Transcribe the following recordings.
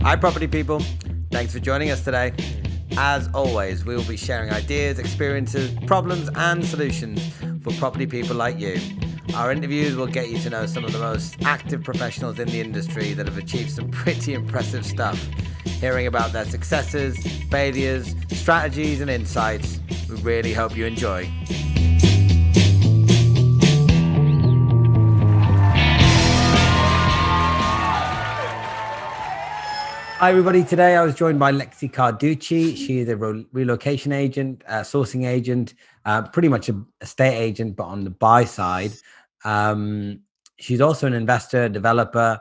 Hi, property people. Thanks for joining us today. As always, we will be sharing ideas, experiences, problems, and solutions for property people like you. Our interviews will get you to know some of the most active professionals in the industry that have achieved some pretty impressive stuff. Hearing about their successes, failures, strategies, and insights, we really hope you enjoy. Hi, everybody. Today I was joined by Lexie Carducci. She is a relocation agent, sourcing agent, pretty much an estate agent, but on the buy side. She's also an investor, developer,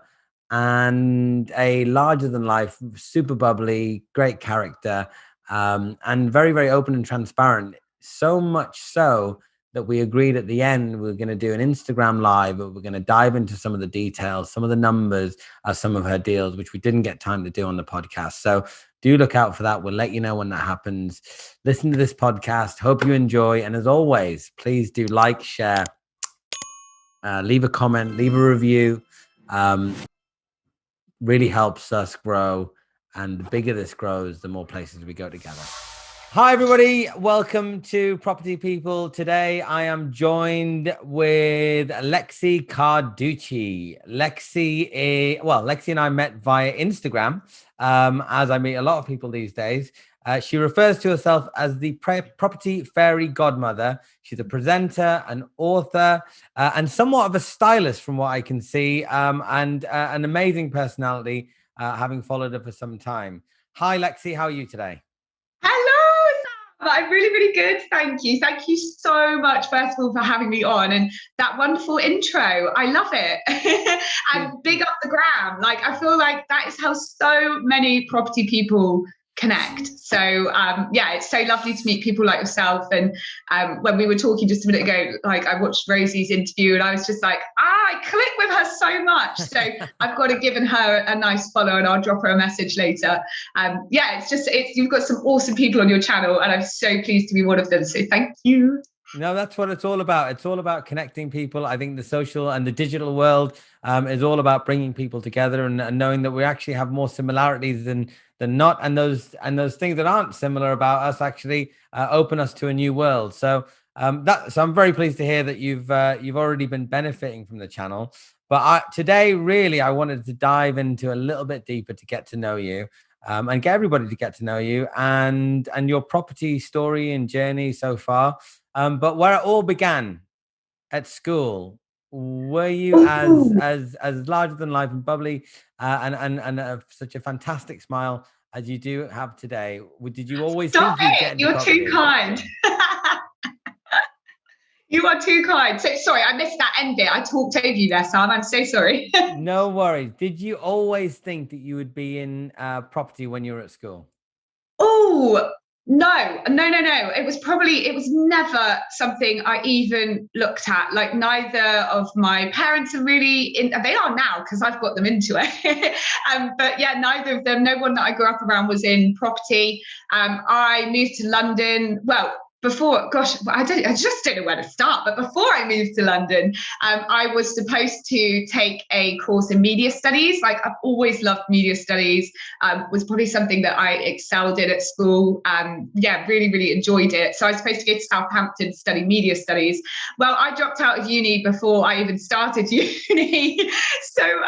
and a larger-than-life, super bubbly, great character, and very, very open and transparent. So much so that we agreed at the end we're going to do an Instagram live, but we're going to dive into some of the details, some of the numbers of some of her deals, which we didn't get time to do on the podcast. So do look out for that. We'll let you know when that happens. Listen to this podcast. Hope you enjoy. And as always, please do like, share, leave a comment, leave a review. Really helps us grow. And the bigger this grows, the more places we go together. Hi, everybody. Welcome to Property People. Today, I am joined with Lexie Carducci. Lexie and I met via Instagram, as I meet a lot of people these days. She refers to herself as the property fairy godmother. She's a presenter, an author, and somewhat of a stylist from what I can see, and an amazing personality, having followed her for some time. Hi, Lexie. How are you today? I'm really, really good. Thank you. Thank you so much, first of all, for having me on and that wonderful intro. I love it. And big up the gram. Like, I feel like that is how so many property people connect. So it's so lovely to meet people like yourself. And when we were talking just a minute ago, like I watched Rosie's interview and I was just like, I click with her so much. So I've got to give her a nice follow and I'll drop her a message later. You've got some awesome people on your channel and I'm so pleased to be one of them. So thank you. No, that's what it's all about. It's all about connecting people. I think the social and the digital world is all about bringing people together and knowing that we actually have more similarities than not, and those things that aren't similar about us actually open us to a new world. So I'm very pleased to hear that you've already been benefiting from the channel. But today, really, I wanted to dive into a little bit deeper to get to know you. And get everybody to get to know you and your property story and journey so far. But where it all began at school, were you as larger than life and bubbly and such a fantastic smile as you do have today? Did you always think you'd get into You're property? Too kind. You are too kind. So sorry, I missed that end bit. I talked over you there, Sam. I'm so sorry. No worries. Did you always think that you would be in property when you were at school? Oh, no. It was never something I even looked at. Like neither of my parents are really they are now because I've got them into it. But yeah, neither of them, no one that I grew up around was in property. I moved to London. Well, I just don't know where to start. But before I moved to London, I was supposed to take a course in media studies. Like I've always loved media studies. Was probably something that I excelled in at school. Really, really enjoyed it. So I was supposed to go to Southampton to study media studies. Well, I dropped out of uni before I even started uni. So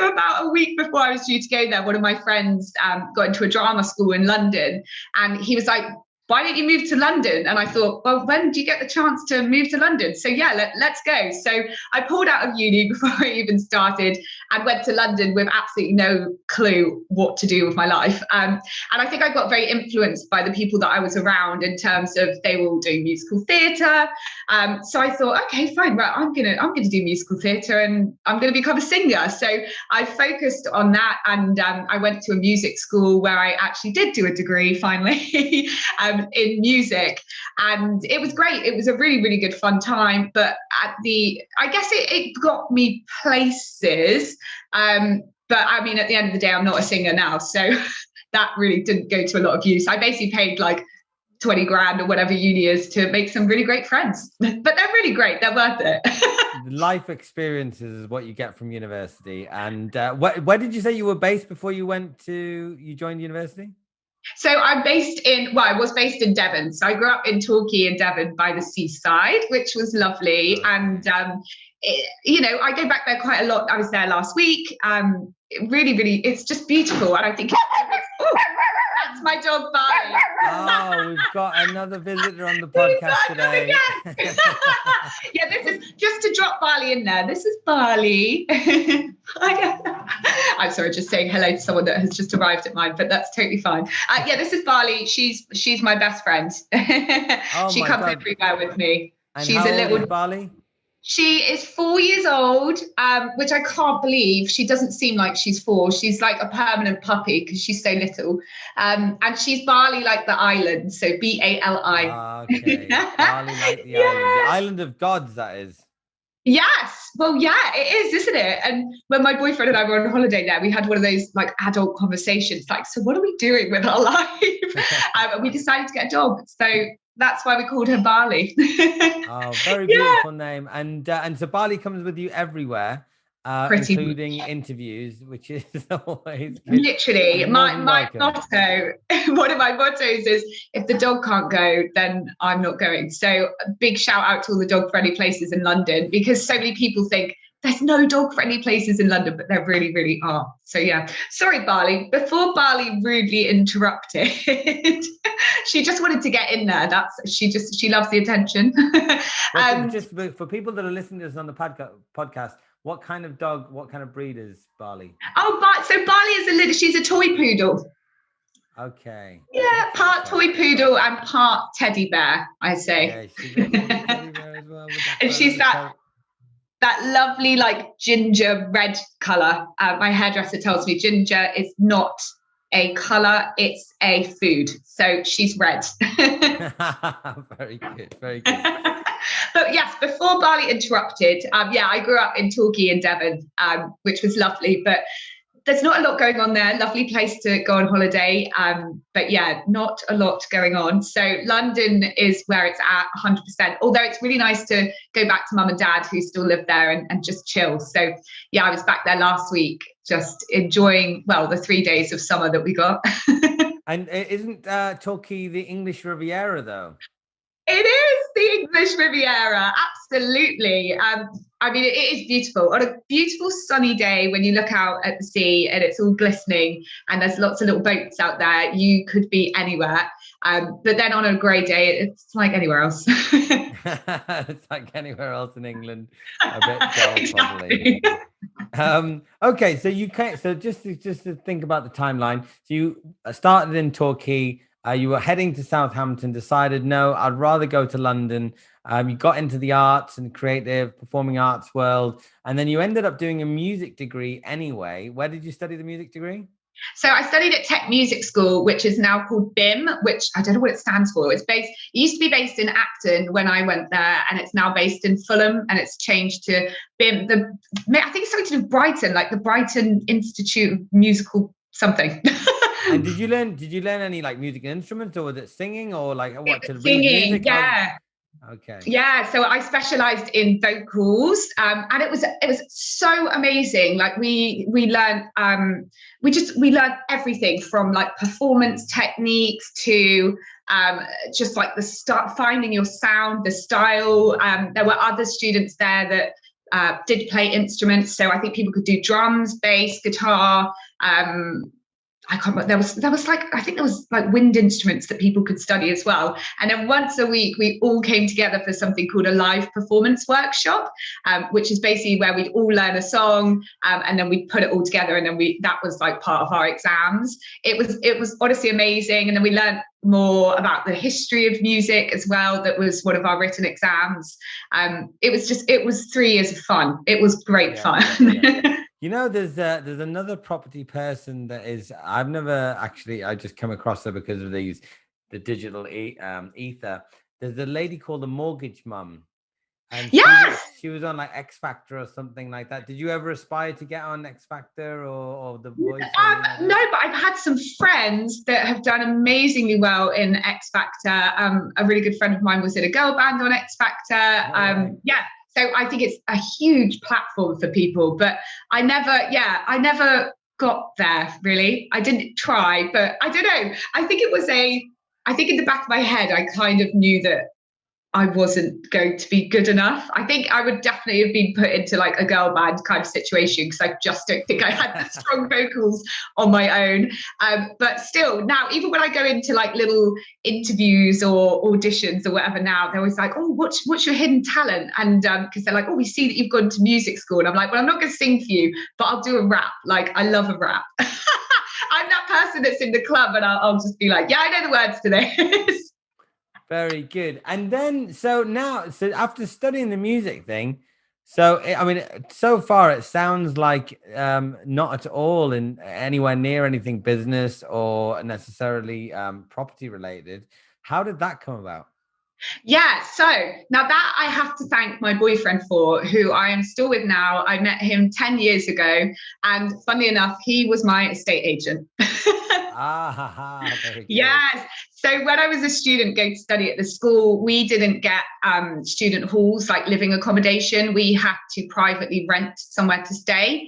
about a week before I was due to go there, one of my friends got into a drama school in London, and he was like, why don't you move to London? And I thought, well, when do you get the chance to move to London? So yeah, let's go. So I pulled out of uni before I even started and went to London with absolutely no clue what to do with my life. And I think I got very influenced by the people that I was around in terms of they were all doing musical theatre. So I thought, okay, fine, right, I'm gonna do musical theatre and I'm gonna become a singer. So I focused on that, and I went to a music school where I actually did do a degree finally. In music, and it was great. It was a really, really good fun time, but I guess it got me places, but I mean at the end of the day I'm not a singer now, so that really didn't go to a lot of use. I basically paid like 20 grand or whatever uni is to make some really great friends, but they're really great, they're worth it. life experiences is what you get from university. And where did you say you were based before you joined university? So I was based in Devon. So I grew up in Torquay in Devon by the seaside, which was lovely. Okay. And, I go back there quite a lot. I was there last week. Really, really, it's just beautiful. And I think that's my dog, Barley. Oh, we've got another visitor on the podcast today. Yeah, this is just to drop Barley in there. This is Barley. I'm sorry, just saying hello to someone that has just arrived at mine, but that's totally fine. Yeah, this is Barley. She's my best friend. She comes everywhere with me. And she's how a little old is Barley? She is 4 years old, which I can't believe. She doesn't seem like she's 4. She's like a permanent puppy because she's so little. And she's Bali like the island, so Bali. Okay, Bali like the island. The island of gods, that is. Yes. Well, yeah, it is, isn't it? And when my boyfriend and I were on holiday there, we had one of those like adult conversations, like, so what are we doing with our life? And we decided to get a dog. So that's why we called her Barley. Oh, very beautiful name. And so Barley comes with you everywhere, including interviews, which is always good. Literally my motto. One of my mottos is, if the dog can't go, then I'm not going. So a big shout out to all the dog friendly places in London, because so many people think there's no dog friendly places in London, but there really, really are. So yeah, sorry, Barley. Before Barley rudely interrupted, she just wanted to get in there. She loves the attention. Just for people that are listening to us on the podcast, what kind of dog, what kind of breed is Barley? So Barley is she's a toy poodle. Okay. Yeah, part toy poodle and part teddy bear, I say. Yeah, she's a teddy bear as well. And she's that lovely like ginger red color. My hairdresser tells me ginger is not a color, it's a food. So she's red. Very good, very good. But yes, before Barley interrupted, I grew up in Torquay in Devon, which was lovely, but there's not a lot going on there. Lovely place to go on holiday. But yeah, not a lot going on. So London is where it's at 100%, although it's really nice to go back to mum and dad who still live there and just chill. So yeah, I was back there last week, just enjoying, the 3 days of summer that we got. And isn't Torquay the English Riviera though? It is the English Riviera, absolutely. It is beautiful. On a beautiful sunny day, when you look out at the sea and it's all glistening and there's lots of little boats out there, you could be anywhere. But then on a grey day, it's like anywhere else. It's like anywhere else in England. A bit dull, exactly. Probably. Okay, so just to think about the timeline. So you started in Torquay. You were heading to Southampton, decided, no, I'd rather go to London. You got into the arts and creative performing arts world. And then you ended up doing a music degree anyway. Where did you study the music degree? So I studied at Tech Music School, which is now called BIM, which I don't know what it stands for. It used to be based in Acton when I went there, and it's now based in Fulham, and it's changed to BIM. I think it's something to do with Brighton, like the Brighton Institute of Musical something. And did you learn any like music instruments, or was it singing, or like what to singing, read music? Yeah. Okay. Yeah, so I specialized in vocals, and it was so amazing. Like we learned everything from like performance techniques to just like finding your sound, the style. There were other students there that did play instruments, so I think people could do drums, bass, guitar. I can't remember. There was like wind instruments that people could study as well. And then once a week, we all came together for something called a live performance workshop, which is basically where we'd all learn a song, and then we'd put it all together. And then that was like part of our exams. It was honestly amazing. And then we learned more about the history of music as well. That was one of our written exams. It was 3 years of fun. It was great fun. Yeah. You know, there's another property person that is, I just come across her because of the digital ether. There's a lady called the Mortgage Mum. And she was on like X Factor or something like that. Did you ever aspire to get on X Factor or The Voice? No, but I've had some friends that have done amazingly well in X Factor. A really good friend of mine was in a girl band on X Factor. Yeah. So I think it's a huge platform for people, but I never got there really. I didn't try, but I don't know. I think in the back of my head, I kind of knew that I wasn't going to be good enough. I think I would definitely have been put into like a girl band kind of situation because I just don't think I had the strong vocals on my own. But still, now, even when I go into like little interviews or auditions or whatever now, they're always like, oh, what's your hidden talent? And because they're like, oh, we see that you've gone to music school. And I'm like, well, I'm not going to sing for you, but I'll do a rap. Like, I love a rap. I'm that person that's in the club and I'll just be like, yeah, I know the words to this. Very good. And then, so after studying the music thing, so I mean, so far it sounds like not at all in anywhere near anything business or necessarily property related. How did that come about? Yeah, so now that I have to thank my boyfriend for, who I am still with now. I met him 10 years ago, and funnily enough, he was my estate agent. Very good. Yes. So when I was a student going to study at the school, we didn't get student halls like living accommodation. We had to privately rent somewhere to stay.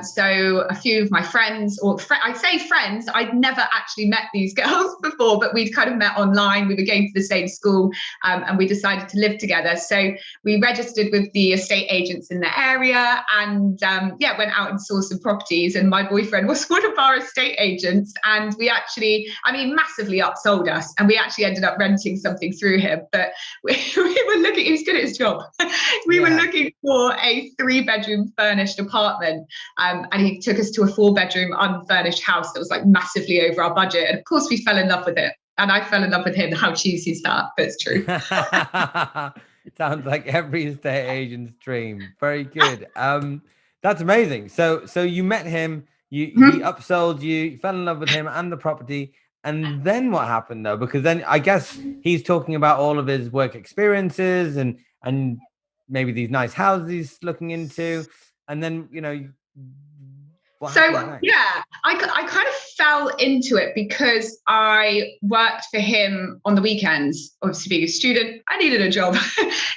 So a few of my friends, I'd say friends, I'd never actually met these girls before, but we'd kind of met online. We were going to the same school, and we decided to live together. So we registered with the estate agents in the area and went out and saw some properties. And my boyfriend was one of our estate agents. And we actually, massively upsold us. And we actually ended up renting something through him. But we were looking, he was good at his job. We were looking for a 3-bedroom furnished apartment. And he took us to a 4-bedroom unfurnished house that was like massively over our budget. And of course, we fell in love with it. And I fell in love with him. How cheesy is that? But it's true. Sounds like every estate agent's dream. Very good. That's amazing. So you met him, he upsold you, you fell in love with him and the property. And then what happened though? Because then I guess he's talking about all of his work experiences and maybe these nice houses he's looking into. And then, what happens next? Yeah, I kind of fell into it because I worked for him on the weekends. Obviously, being a student, I needed a job.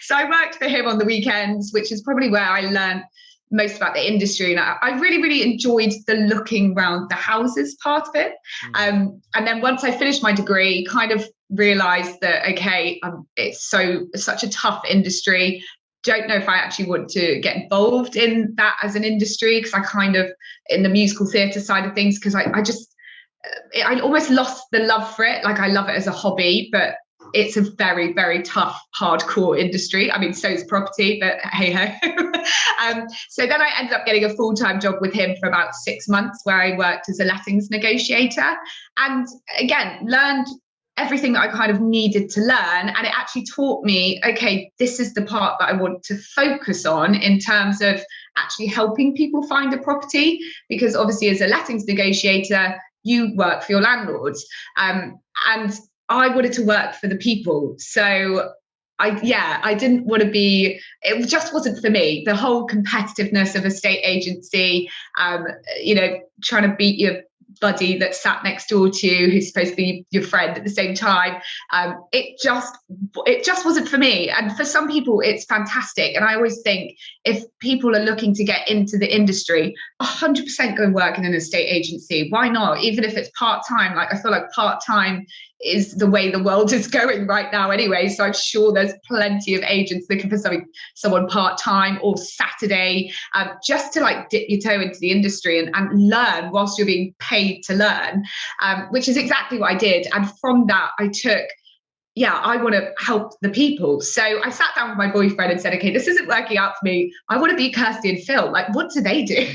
So I worked for him on the weekends, which is probably where I learned most about the industry. And I really, really enjoyed the looking around the houses part of it. And then once I finished my degree, kind of realized that, okay, it's such a tough industry. Don't know if I actually want to get involved in that as an industry, because I kind of, in the musical theatre side of things, because I almost lost the love for it. Like, I love it as a hobby, but it's a very, very tough, hardcore industry. So is property, but hey ho. So then I ended up getting a full-time job with him for about 6 months, where I worked as a lettings negotiator, and again, learned everything that I kind of needed to learn. And it actually taught me, okay, this is the part that I want to focus on in terms of actually helping people find a property, because obviously as a lettings negotiator, you work for your landlords. And I wanted to work for the people. So I didn't want to be, it just wasn't for me. The whole competitiveness of a state agency, trying to beat your buddy that sat next door to you, who's supposed to be your friend at the same time. It just wasn't for me. And for some people, it's fantastic. And I always think, if people are looking to get into the industry, 100% go and work in an estate agency. Why not? Even if it's part-time. Like, I feel like part-time is the way the world is going right now anyway. So I'm sure there's plenty of agents looking for someone part-time or Saturday, just to like dip your toe into the industry and learn whilst you're being paid to learn, which is exactly what I did. And from that, I took, I want to help the people. So I sat down with my boyfriend and said, okay, this isn't working out for me. I want to be Kirsty and Phil. Like, what do they do?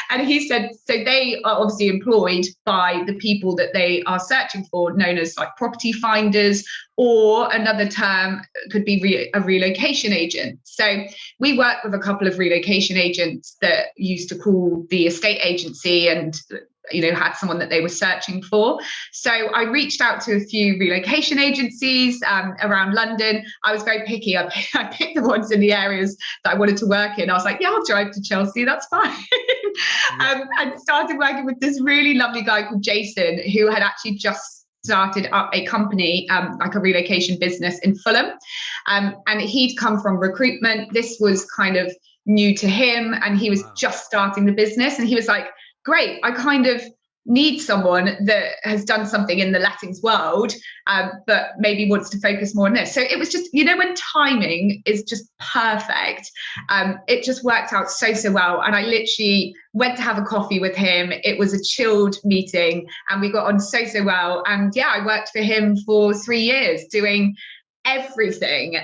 And he said, so they are obviously employed by the people that they are searching for, known as like property finders, or another term could be a relocation agent. So we work with a couple of relocation agents that used to call the estate agency and had someone that they were searching for. So I reached out to a few relocation agencies around London. I was very picky. I picked the ones in the areas that I wanted to work in. I was like, yeah, I'll drive to Chelsea, that's fine. And started working with this really lovely guy called Jason, who had actually just started up a company, like a relocation business in Fulham. And he'd come from recruitment. This was kind of new to him, and he was just starting the business. And he was like, great, I kind of need someone that has done something in the lettings world, but maybe wants to focus more on this. So it was just, when timing is just perfect, it just worked out so well. And I literally went to have a coffee with him. It was a chilled meeting, and we got on so well. And yeah, I worked for him for 3 years doing everything,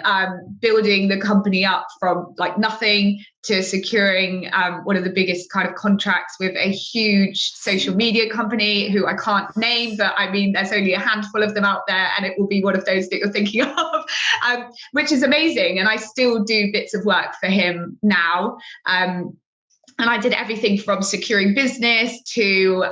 building the company up from like nothing to securing one of the biggest kind of contracts with a huge social media company who I can't name, but I mean, there's only a handful of them out there, and it will be one of those that you're thinking of, which is amazing. And I still do bits of work for him now. And I did everything from securing business to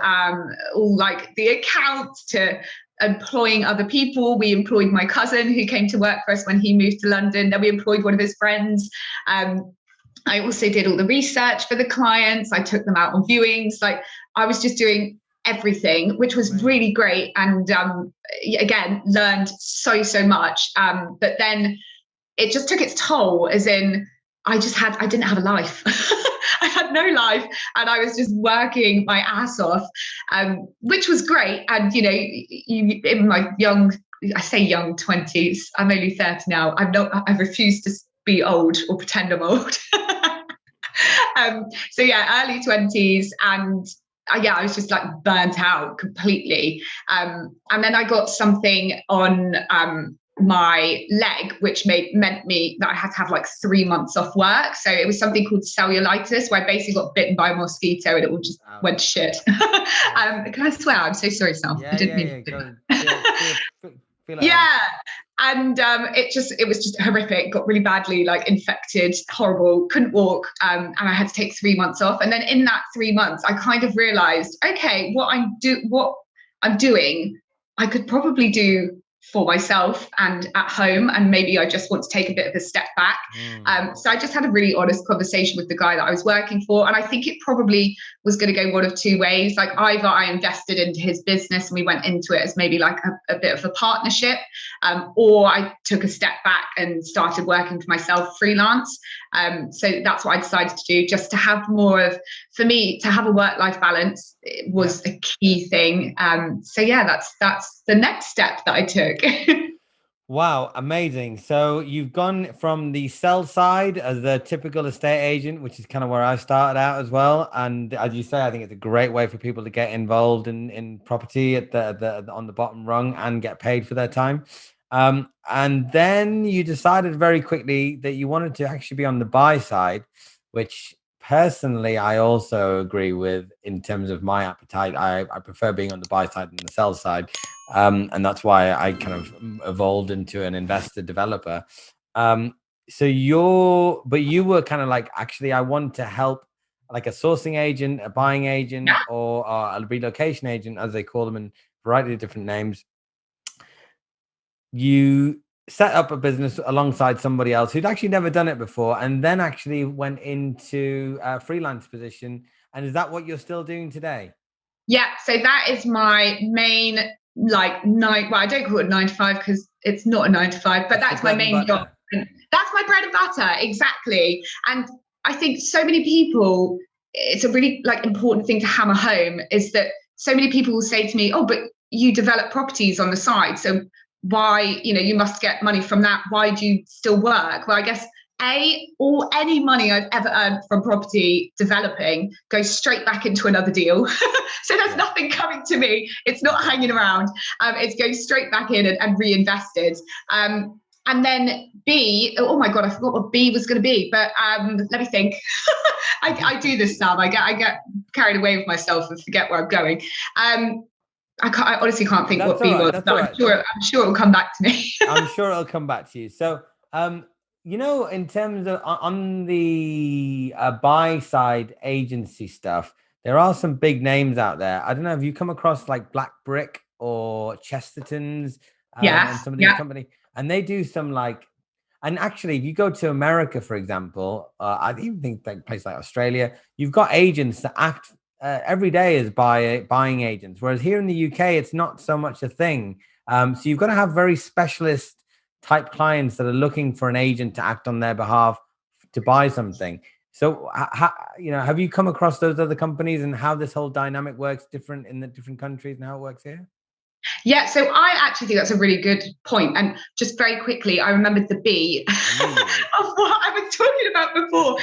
all like the accounts to employing other people. We employed my cousin who came to work for us when he moved to London. Then we employed one of his friends. I also did all the research for the clients. I took them out on viewings. Like, I was just doing everything, which was really great. And again, learned so much. But then it just took its toll, as in I didn't have a life. I had no life, and I was just working my ass off, which was great. And in my young 20s, I'm only 30 now. I refuse to be old or pretend I'm old. So yeah, early 20s, and I was just like burnt out completely. And then I got something on my leg, which meant that I had to have like 3 months off work. So it was something called cellulitis, where I basically got bitten by a mosquito and it all just went to shit. Can I swear? I'm so sorry, Sal. I didn't mean to. Yeah. And it was just horrific. Got really badly like infected, horrible, couldn't walk. And I had to take 3 months off. And then in that 3 months, I kind of realized, okay, what I'm doing, I could probably do for myself and at home, and maybe I just want to take a bit of a step back. So I just had a really honest conversation with the guy that I was working for, and I think it probably was going to go one of two ways. Like, either I invested into his business and we went into it as maybe like a bit of a partnership, or I took a step back and started working for myself freelance. So that's what I decided to do, just to have more of, for me, to have a work-life balance was a key thing. So yeah, that's the next step that I took. Wow, amazing. So you've gone from the sell side as the typical estate agent, which is kind of where I started out as well. And as you say, I think it's a great way for people to get involved in property at the on the bottom rung and get paid for their time. And then you decided very quickly that you wanted to actually be on the buy side, which personally I also agree with in terms of my appetite. I prefer being on the buy side than the sell side. And that's why I kind of evolved into an investor developer. So you were kind of like, actually, I want to help, like a sourcing agent, a buying agent, or a relocation agent, as they call them, in a variety of different names. You set up a business alongside somebody else who'd actually never done it before, and then actually went into a freelance position. And is that what you're still doing today? Yeah, so that is my main, like, well, I don't call it 9 to 5 because it's not a 9 to 5, but that's my main job. That's my bread and butter, exactly. And I think so many people, it's a really like important thing to hammer home, is that so many people will say to me, oh, but you develop properties on the side, so why, you must get money from that. Why do you still work? Well, I guess all any money I've ever earned from property developing goes straight back into another deal. So there's nothing coming to me. It's not hanging around. It's going straight back in and reinvested. And then B, oh my God, I forgot what B was going to be, but let me think. I do this, Sam. I get carried away with myself and forget where I'm going. I honestly can't think what B was. I'm sure it'll come back to me. I'm sure it'll come back to you. So, in terms of on the buy side agency stuff, there are some big names out there. I don't know if you come across like Black Brick or Chesterton's, and some of these companies, and they do some like, and actually, if you go to America, for example, I even think like places like Australia, you've got agents that act every day is buying agents, whereas here in the UK, it's not so much a thing. So you've got to have very specialist type clients that are looking for an agent to act on their behalf to buy something. So, have you come across those other companies and how this whole dynamic works different in the different countries and how it works here? Yeah, so I actually think that's a really good point. And just very quickly, I remembered the B of what I was talking about before.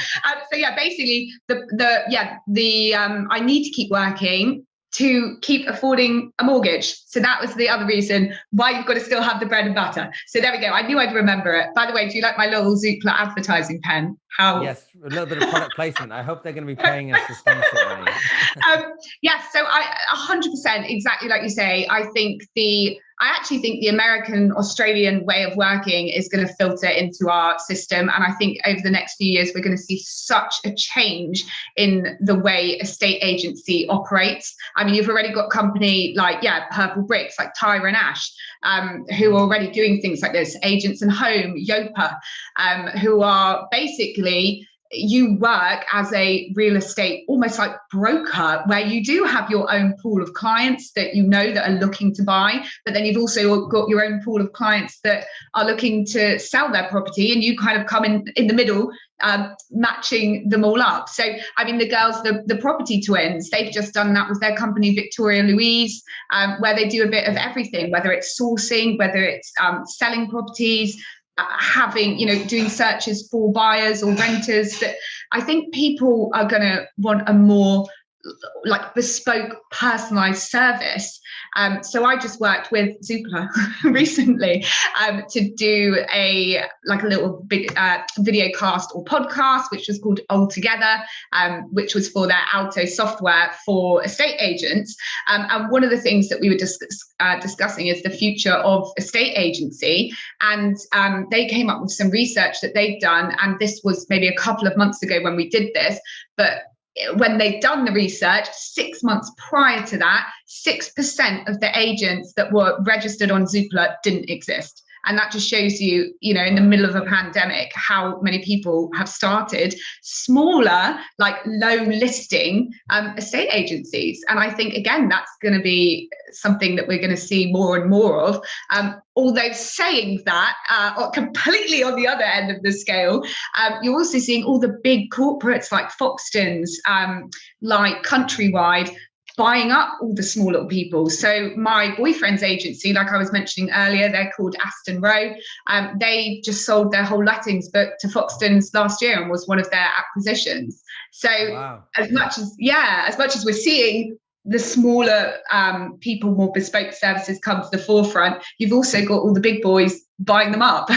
So yeah, basically I need to keep working to keep affording a mortgage. So that was the other reason why you've got to still have the bread and butter. So there we go. I knew I'd remember it. By the way, do you like my little Zoopla advertising pen? Yes, a little bit of product placement. I hope they're going to be paying us the sponsorship money. Yes, so I 100% exactly like you say. I actually think the American Australian way of working is going to filter into our system, and I think over the next few years we're going to see such a change in the way estate agency operates. I mean, you've already got company like Purple Bricks, like Tyra and Ash, who are already doing things like this. Agents and Home, Yopa, who are basically, you work as a real estate, almost like broker, where you do have your own pool of clients that you know that are looking to buy, but then you've also got your own pool of clients that are looking to sell their property, and you kind of come in the middle, matching them all up. So, I mean, the girls, the property twins, they've just done that with their company, Victoria Louise, where they do a bit of everything, whether it's sourcing, whether it's selling properties, doing searches for buyers or renters. That I think people are going to want a more like bespoke, personalized service. So I just worked with Zoopla recently to do a little big video cast or podcast, which was called All Together, which was for their Alto software for estate agents. And one of the things that we were discussing is the future of estate agency. And they came up with some research that they'd done. And this was maybe a couple of months ago when we did this, but when they'd done the research 6 months prior to that, 6% of the agents that were registered on Zoopla didn't exist. And that just shows you, in the middle of a pandemic, how many people have started smaller, like low listing estate agencies. And I think, again, that's going to be something that we're going to see more and more of. Although saying that, completely on the other end of the scale, you're also seeing all the big corporates like Foxtons, like Countrywide, buying up all the small little people. So my boyfriend's agency, like I was mentioning earlier, they're called Aston Row. They just sold their whole lettings book to Foxtons last year and was one of their acquisitions. So wow. as much as we're seeing the smaller people, more bespoke services come to the forefront, you've also got all the big boys buying them up.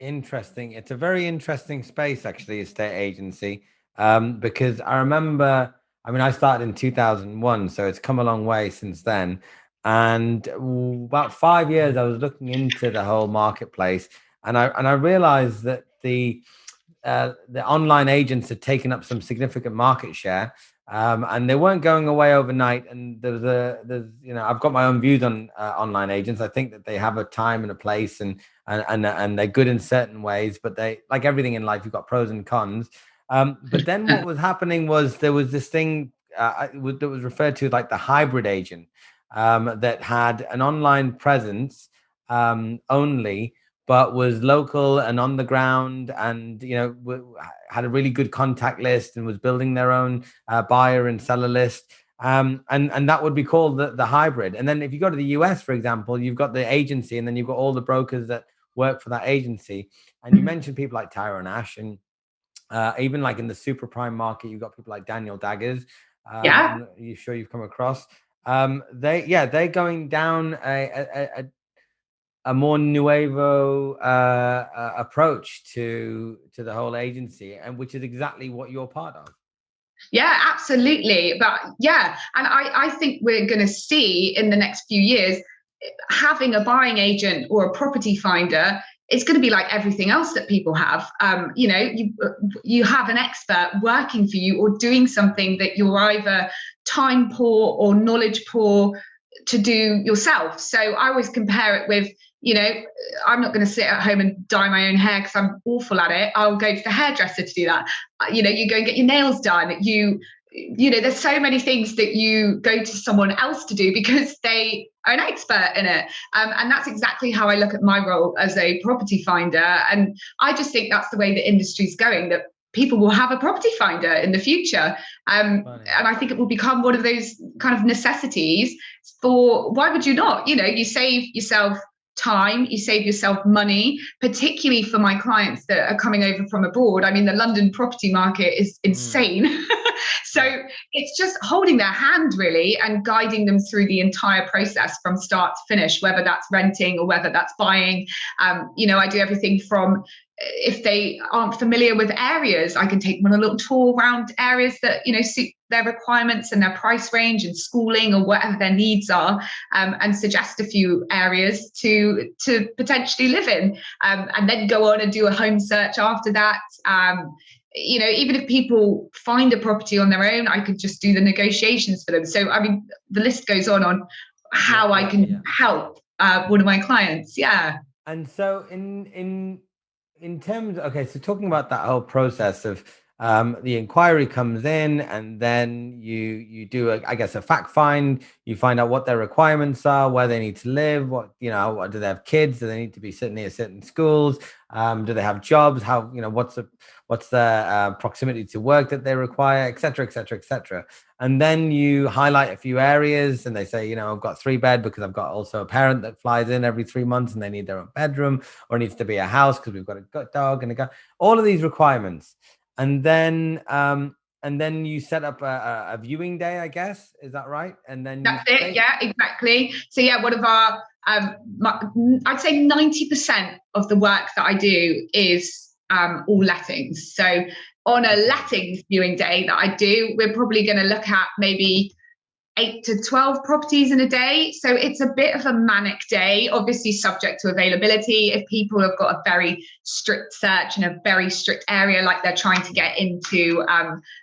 Interesting. It's a very interesting space, actually, estate agency, because I remember, I started in 2001, so it's come a long way since then. And about 5 years, I was looking into the whole marketplace, and I realized that the online agents had taken up some significant market share, and they weren't going away overnight. And I've got my own views on online agents. I think that they have a time and a place, and they're good in certain ways, but they, like everything in life, you've got pros and cons. But then what was happening was there was this thing that was referred to like the hybrid agent, that had an online presence only, but was local and on the ground, and had a really good contact list and was building their own buyer and seller list. And that would be called the hybrid. And then if you go to the US, for example, you've got the agency, and then you've got all the brokers that work for that agency. And you mentioned people like Tyra and Ash, and even like in the super prime market, you've got people like Daniel Daggers. You sure you've come across? They're going down a more nuevo approach to the whole agency, and which is exactly what you're part of. Yeah, absolutely. But and I think we're going to see in the next few years, having a buying agent or a property finder, it's going to be like everything else that people have. You have an expert working for you or doing something that you're either time poor or knowledge poor to do yourself. So I always compare it with, I'm not going to sit at home and dye my own hair because I'm awful at it. I'll go to the hairdresser to do that. You go and get your nails done. You there's so many things that you go to someone else to do because they are an expert in it. And that's exactly how I look at my role as a property finder. And I just think that's the way the industry's going, that people will have a property finder in the future. And I think it will become one of those kind of necessities for, why would you not? You save yourself time, you save yourself money, particularly for my clients that are coming over from abroad. I mean, the London property market is insane. So it's just holding their hand really and guiding them through the entire process from start to finish, whether that's renting or whether that's buying. I do everything from, if they aren't familiar with areas, I can take them on a little tour around areas that, suit their requirements and their price range and schooling or whatever their needs are, and suggest a few areas to potentially live in, and then go on and do a home search after that. Even if people find a property on their own, I could just do the negotiations for them. So, I mean, the list goes on how I can help one of my clients. Yeah. And so in terms, okay, so talking about that whole process of the inquiry comes in, and then you do I guess a fact find. You find out what their requirements are, where they need to live, what do they have kids? Do they need to be sitting near certain schools? Do they have jobs? How what's the proximity to work that they require, et cetera, et cetera, et cetera. And then you highlight a few areas, and they say, I've got 3-bed because I've got also a parent that flies in every 3 months and they need their own bedroom, or it needs to be a house because we've got a dog and a cat. All of these requirements. And then you set up a viewing day, I guess. Is that right? And then that's it. Yeah, exactly. So one of our, I'd say 90% of the work that I do is all lettings. So on a lettings viewing day that I do, we're probably going to look at maybe 8 to 12 properties in a day. So it's a bit of a manic day, obviously subject to availability. If people have got a very strict search in a very strict area, like they're trying to get into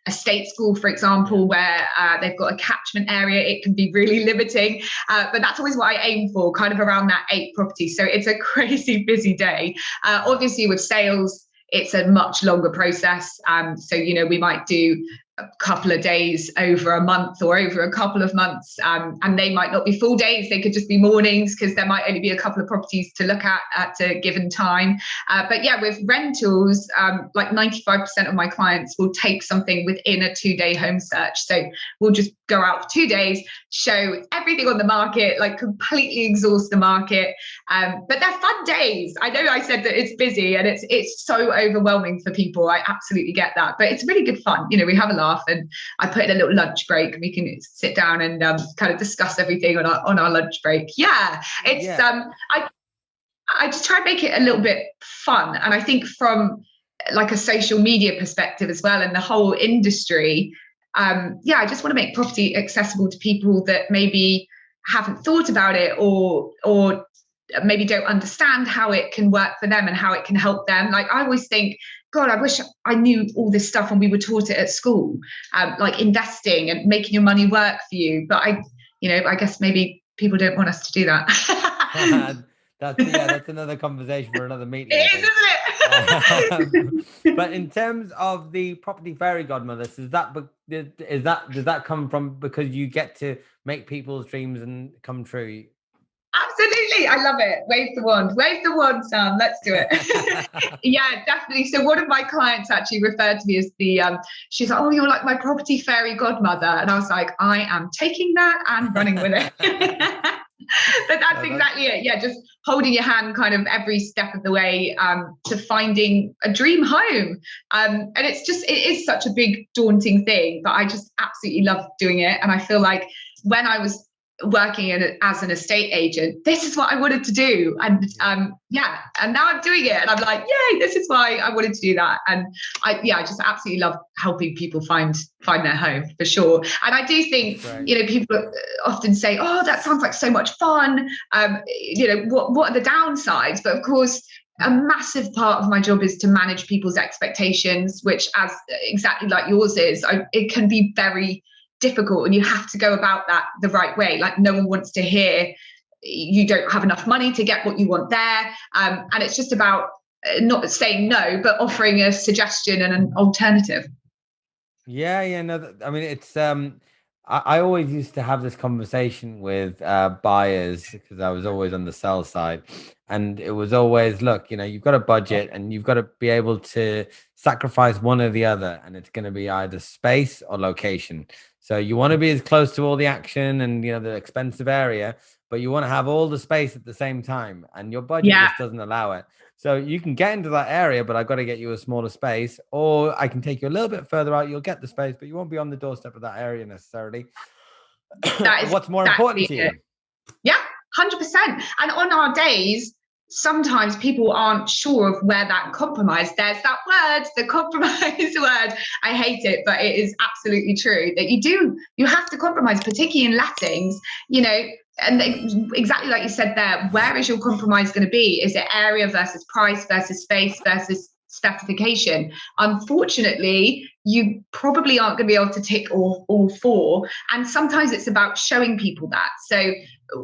a state school, for example, where they've got a catchment area, it can be really limiting. But that's always what I aim for, kind of around that 8 properties. So it's a crazy busy day. Obviously with sales, it's a much longer process. So, we might do a couple of days over a month or over a couple of months, and they might not be full days. They could just be mornings because there might only be a couple of properties to look at a given time. But with rentals, like 95% of my clients will take something within a 2-day home search. So we'll just go out for 2 days, show everything on the market, like completely exhaust the market. But they're fun days. I know I said that it's busy and it's so overwhelming for people. I absolutely get that, but it's really good fun. We have a laugh, and I put in a little lunch break, and we can sit down and kind of discuss everything on our lunch break. It's I just try and make it a little bit fun, and I think from like a social media perspective as well, and the whole industry, I just want to make property accessible to people that maybe haven't thought about it or maybe don't understand how it can work for them and how it can help them. Like, I always think, God, I wish I knew all this stuff and we were taught it at school, like investing and making your money work for you. But I guess maybe people don't want us to do that. That's another conversation for another meeting. It is, isn't it? But in terms of the property fairy godmother, does that come from because you get to make people's dreams and come true? Absolutely. I love it. Wave the wand, Sam. Let's do it. Yeah, definitely. So one of my clients actually referred to me as she's like, oh, you're like my property fairy godmother. And I was like, I am taking that and running with it. But that's exactly it. Yeah, just holding your hand kind of every step of the way to finding a dream home. And it is such a big, daunting thing, but I just absolutely love doing it. And I feel like when I was working as an estate agent, this is what I wanted to do, and and now I'm doing it, and I'm like, yay, this is why I wanted to do that. And I just absolutely love helping people find their home, for sure. And I do think people often say, oh, that sounds like so much fun, what are the downsides? But of course, a massive part of my job is to manage people's expectations, which, as exactly like yours is, it can be very difficult, and you have to go about that the right way. Like, no one wants to hear you don't have enough money to get what you want there, and it's just about not saying no, but offering a suggestion and an alternative. Yeah, no, I mean, it's I always used to have this conversation with buyers because I was always on the sell side, and it was always, look, you've got a budget and you've got to be able to sacrifice one or the other, and it's going to be either space or location. So you want to be as close to all the action and the expensive area, but you want to have all the space at the same time, and your budget Yeah, just doesn't allow it. So you can get into that area, but I've got to get you a smaller space, or I can take you a little bit further out. You'll get the space, but you won't be on the doorstep of that area necessarily. that is What's more important exactly to it. you? Yeah, 100%. And on our days, sometimes people aren't sure of where that compromise, there's that word, the compromise word. I hate it, but it is absolutely true that you have to compromise, particularly in lettings, and exactly like you said there, where is your compromise going to be? Is it area versus price versus space versus specification? Unfortunately, you probably aren't going to be able to tick all four. And sometimes it's about showing people that. So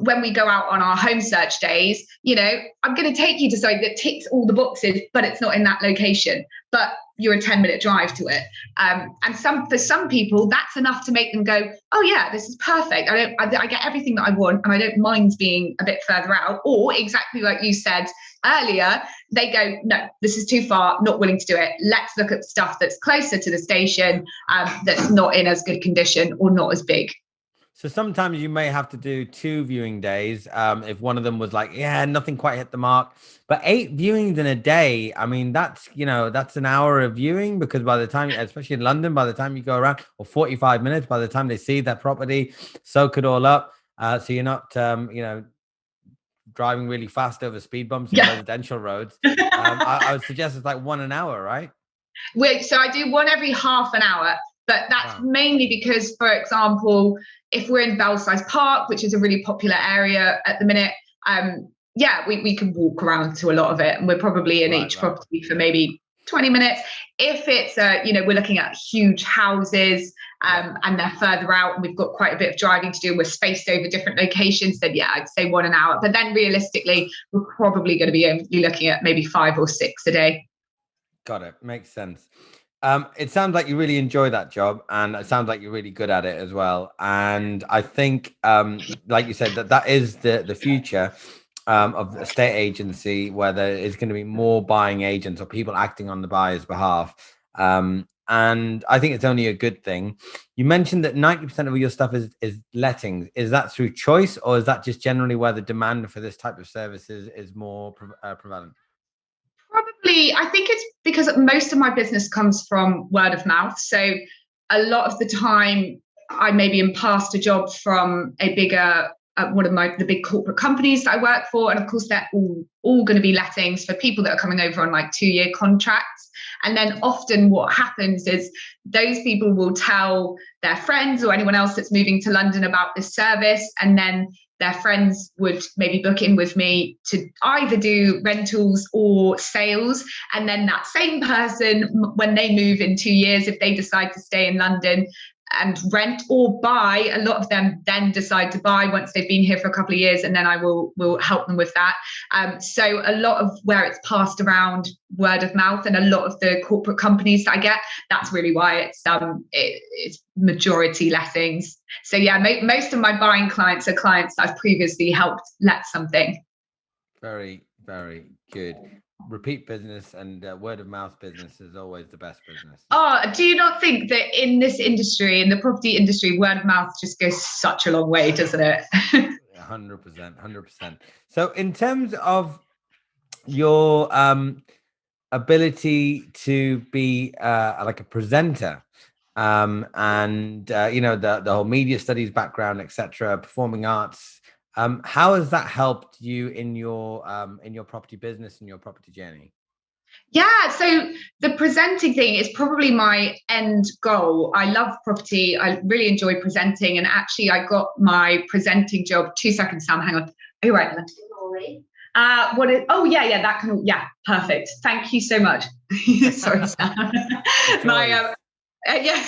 when we go out on our home search days, I'm going to take you to something that ticks all the boxes, but it's not in that location. But you're a 10-minute drive to it. And for some people, that's enough to make them go, oh yeah, this is perfect. I get everything that I want, and I don't mind being a bit further out. Or exactly like you said earlier, they go, no, this is too far, not willing to do it. Let's look at stuff that's closer to the station, that's not in as good condition or not as big. So sometimes you may have to do 2 viewing days. If one of them was like, yeah, nothing quite hit the mark, but 8 viewings in a day, I mean, that's an hour of viewing, because by the time, especially in London, by the time you go around, or 45 minutes, by the time they see that property, soak it all up. So you're not, driving really fast over speed bumps and Yeah. residential roads. I would suggest it's like one an hour, right? So I do one every half an hour, but that's Wow. mainly because, for example, if we're in Belsize Park, which is a really popular area at the minute, yeah, we can walk around to a lot of it, and we're probably in each Right. property for maybe 20 minutes. If it's, we're looking at huge houses, Yeah. and they're further out, and we've got quite a bit of driving to do, we're spaced over different locations, then yeah, I'd say one an hour. But then realistically, we're probably going to be only looking at maybe 5 or 6 a day. Got it. Makes sense. It sounds like you really enjoy that job, and it sounds like you're really good at it as well. And I think, like you said, that is the future of estate agency, where there is going to be more buying agents or people acting on the buyer's behalf. And I think it's only a good thing. You mentioned that 90% of your stuff is lettings. Is that through choice, or is that just generally where the demand for this type of services is more prevalent? Probably, I think it's because most of my business comes from word of mouth. So a lot of the time, I maybe am passed a job from a bigger, one of the big corporate companies that I work for, and of course they're all going to be lettings for people that are coming over on like 2-year contracts. And then often what happens is those people will tell their friends or anyone else that's moving to London about this service, and then their friends would maybe book in with me to either do rentals or sales. And then that same person, when they move in 2 years, if they decide to stay in London and rent or buy, a lot of them then decide to buy once they've been here for a couple of years, and then I will help them with that. So a lot of where it's passed around word of mouth, and a lot of the corporate companies that I get, that's really why it's majority lettings. So yeah, most of my buying clients are clients that I've previously helped let something. Very, very good. Repeat business and word of mouth business is always the best business. Oh, do you not think that in this industry, in the property industry, word of mouth just goes such a long way, doesn't it? 100%, 100%. So, in terms of your ability to be like a presenter, and the whole media studies background, etc., performing arts, how has that helped you in your property business and your property journey? Yeah, so the presenting thing is probably my end goal. I love property. I really enjoy presenting. And actually, I got my presenting job. 2 seconds, Sam, hang on. Are you right? Yeah, that can, yeah, perfect. Thank you so much. Sorry, Sam. My, yeah.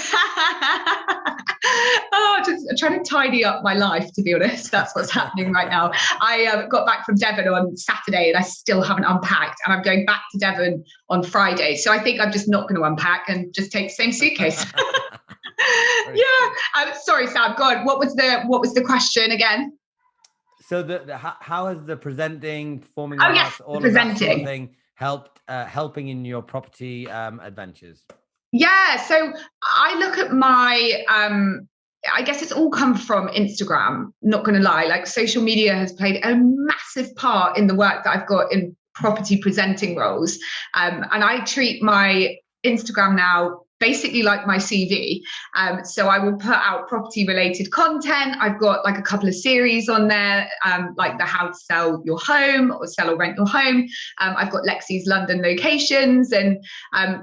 Oh, just trying to tidy up my life, to be honest. That's what's happening right now. I got back from Devon on Saturday, and I still haven't unpacked. And I'm going back to Devon on Friday. So I think I'm just not going to unpack and just take the same suitcase. Yeah. I'm sorry, Sam. God, what was the question again? So how has the presenting, performing Oh yes, arts, the all of that sort of presenting. thing helping in your property adventures? Yeah, so I look at my I guess it's all come from Instagram, not gonna lie. Like social media has played a massive part in the work that I've got in property presenting roles. And I treat my Instagram now basically like my CV. So I will put out property related content. I've got like a couple of series on there, like the how to sell your home or sell or rent your home. I've got Lexie's London locations, and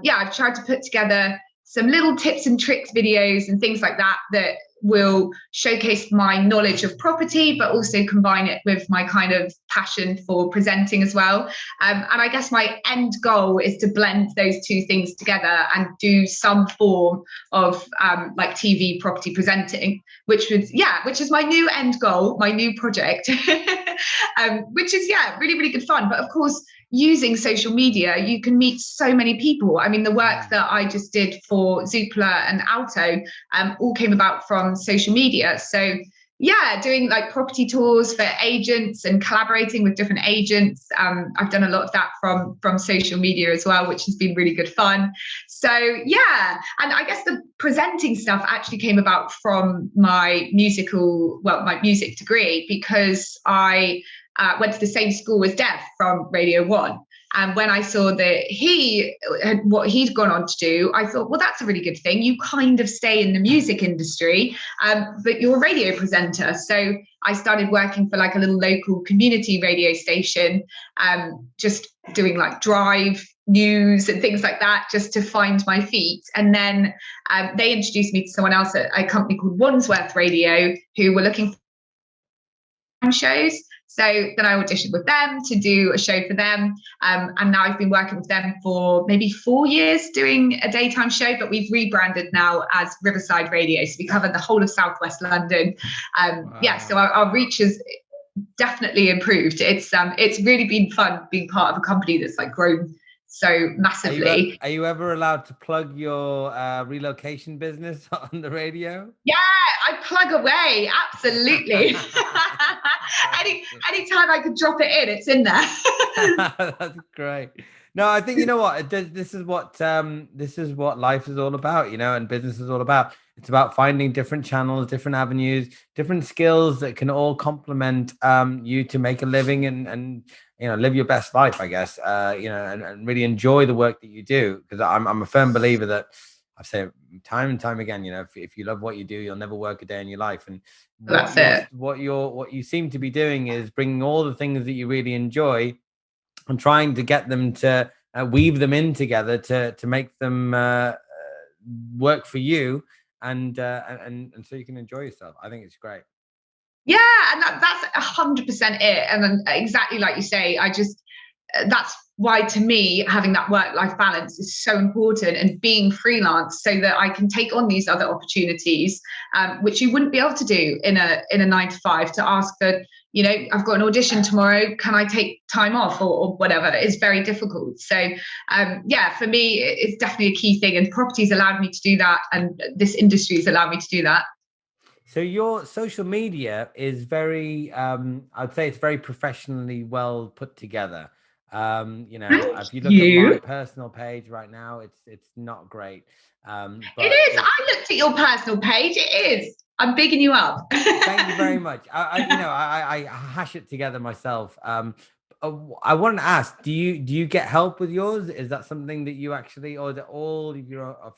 yeah, I've tried to put together some little tips and tricks videos and things like that that will showcase my knowledge of property, but also combine it with my kind of passion for presenting as well. And I guess my end goal is to blend those two things together and do some form of like TV property presenting, which is my new end goal, my new project, which is, yeah, really, really good fun. But of course, using social media, you can meet so many people. I mean, the work that I just did for Zoopla and Alto all came about from social media. So yeah, doing like property tours for agents and collaborating with different agents. I've done a lot of that from social media as well, which has been really good fun. So yeah, and I guess the presenting stuff actually came about from my music degree, because I went to the same school as Dev from Radio 1. And when I saw that what he'd gone on to do, I thought, well, that's a really good thing. You kind of stay in the music industry, but you're a radio presenter. So I started working for like a little local community radio station, just doing like drive news and things like that, just to find my feet. And then they introduced me to someone else at a company called Wandsworth Radio, who were looking for shows. So then I auditioned with them to do a show for them. And now I've been working with them for maybe 4 years doing a daytime show, but we've rebranded now as Riverside Radio. So we cover the whole of Southwest London. Wow. Yeah, so our reach has definitely improved. It's really been fun being part of a company that's like grown so massively. Are you ever allowed to plug your relocation business on the radio? Yeah, I plug away. Absolutely. Anytime I could drop it in, it's in there. That's great. No, I think, you know what, this is what life is all about, and business is all about. It's about finding different channels, different avenues, different skills that can all complement you to make a living and live your best life, I guess, and really enjoy the work that you do. Because I'm a firm believer that I've said time and time again, if you love what you do, you'll never work a day in your life. And what you seem to be doing is bringing all the things that you really enjoy and trying to get them to weave them in together to make them work for you, and so you can enjoy yourself. I think it's great. Yeah, and that's 100% it. And then exactly like you say, that's why, to me, having that work-life balance is so important, and being freelance so that I can take on these other opportunities, which you wouldn't be able to do in a 9 to 5, to ask for, I've got an audition tomorrow, can I take time off or whatever. It's very difficult. So yeah, for me, it's definitely a key thing, and property's allowed me to do that, and this industry has allowed me to do that. So your social media is very, I'd say it's very professionally well put together. If you look at my personal page right now, it's not great. But it is. I looked at your personal page. It is. I'm bigging you up. Thank you very much. I hash it together myself. I want to ask, do you get help with yours? Is that something that you actually, or is it all of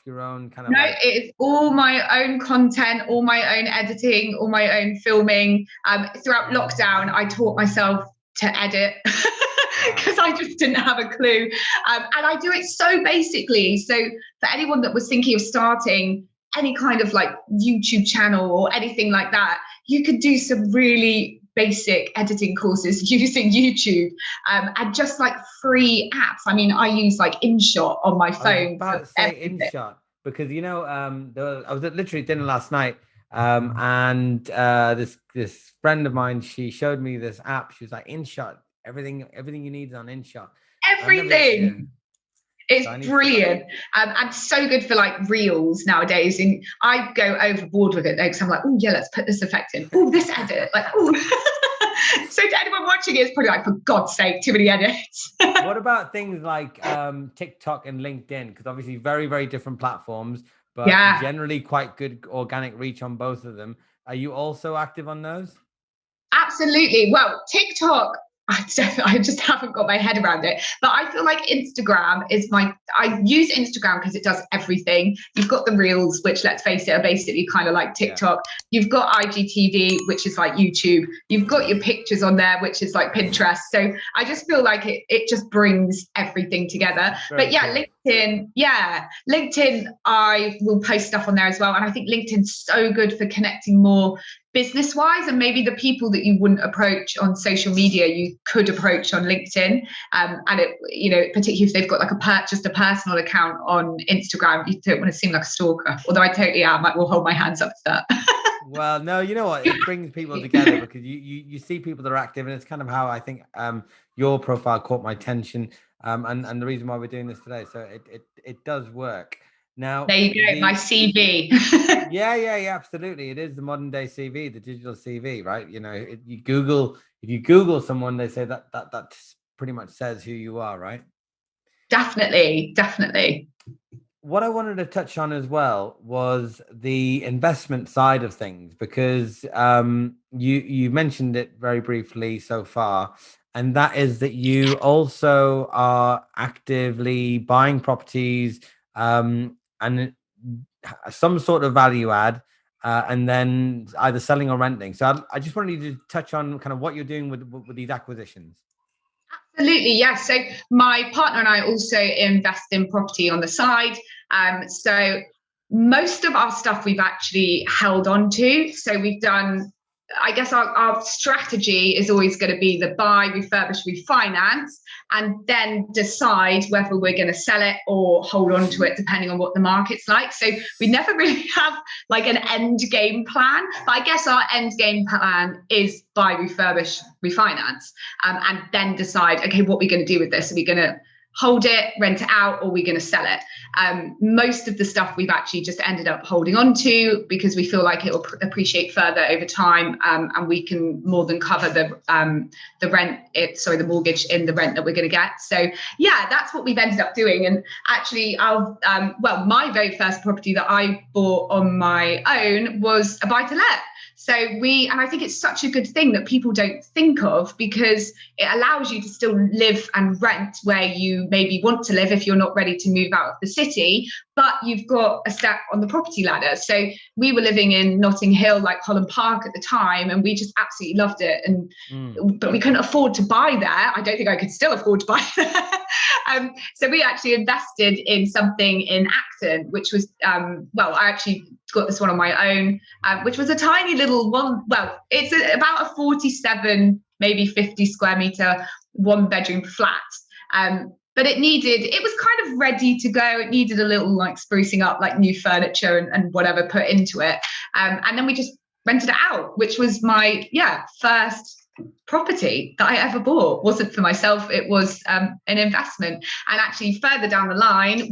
your own kind of? No, it's all my own content, all my own editing, all my own filming. Throughout lockdown, I taught myself to edit because I just didn't have a clue. And I do it so basically. So for anyone that was thinking of starting any kind of like YouTube channel or anything like that, you could do some really basic editing courses using YouTube, and just like free apps. I mean, I use like InShot on my phone. I was about to say InShot, because I was at literally dinner last night, and this friend of mine, she showed me this app. She was like, InShot, everything you need is on InShot. Everything. It's brilliant, and so good for like reels nowadays. And I go overboard with it though, because I'm like, oh yeah, let's put this effect in. Oh, this edit, like oh. So to anyone watching it, it's probably like, for God's sake, too many edits. What about things like TikTok and LinkedIn? Because obviously very, very different platforms, but Yeah. generally quite good organic reach on both of them. Are you also active on those? Absolutely. Well, TikTok, I just haven't got my head around it. But I feel like Instagram is I use Instagram because it does everything. You've got the reels, which let's face it, are basically kind of like TikTok. Yeah. You've got IGTV, which is like YouTube. You've got your pictures on there, which is like Pinterest. So I just feel like it just brings everything together. But yeah, cool. LinkedIn, I will post stuff on there as well. And I think LinkedIn's so good for connecting more business wise, and maybe the people that you wouldn't approach on social media, you could approach on LinkedIn. And it, particularly if they've got like just a personal account on Instagram, you don't want to seem like a stalker. Although I totally am. I will hold my hands up to that. Well, no, you know what? It brings people together because you see people that are active, and it's kind of how I think your profile caught my attention, and the reason why we're doing this today. So it does work. Now, there you go, my CV. yeah, absolutely. It is the modern day CV, the digital CV, right? If you Google someone, they say that pretty much says who you are, right? Definitely. What I wanted to touch on as well was the investment side of things, because you mentioned it very briefly so far, and that is that you also are actively buying properties and some sort of value add, and then either selling or renting. So I just wanted you to touch on kind of what you're doing with these acquisitions. Absolutely, yes. So my partner and I also invest in property on the side. So most of our stuff we've actually held on to. So we've done, I guess our strategy is always going to be the buy, refurbish, refinance, and then decide whether we're going to sell it or hold on to it, depending on what the market's like. So we never really have like an end game plan, but I guess our end game plan is buy, refurbish, refinance, and then decide, okay, what we're going to do with this. Are we going to hold it, rent it out, or we're going to sell it? Most of the stuff we've actually just ended up holding on to because we feel like it will appreciate further over time, and we can more than cover the mortgage in the rent that we're going to get. So yeah, that's what we've ended up doing. And actually, my very first property that I bought on my own was a buy-to-let. So and I think it's such a good thing that people don't think of, because it allows you to still live and rent where you maybe want to live if you're not ready to move out of the city, but you've got a step on the property ladder. So we were living in Notting Hill, like Holland Park at the time, and we just absolutely loved it. But we couldn't afford to buy there. I don't think I could still afford to buy there. So we actually invested in something in Acton, which was, I actually got this one on my own, which was a tiny little one. Well, it's about a 47, maybe 50 square meter, 1-bedroom flat. But it was kind of ready to go. It needed a little like sprucing up, like new furniture and whatever put into it. And then we just rented it out, which was my first property that I ever bought. Wasn't for myself, it was an investment. And actually further down the line,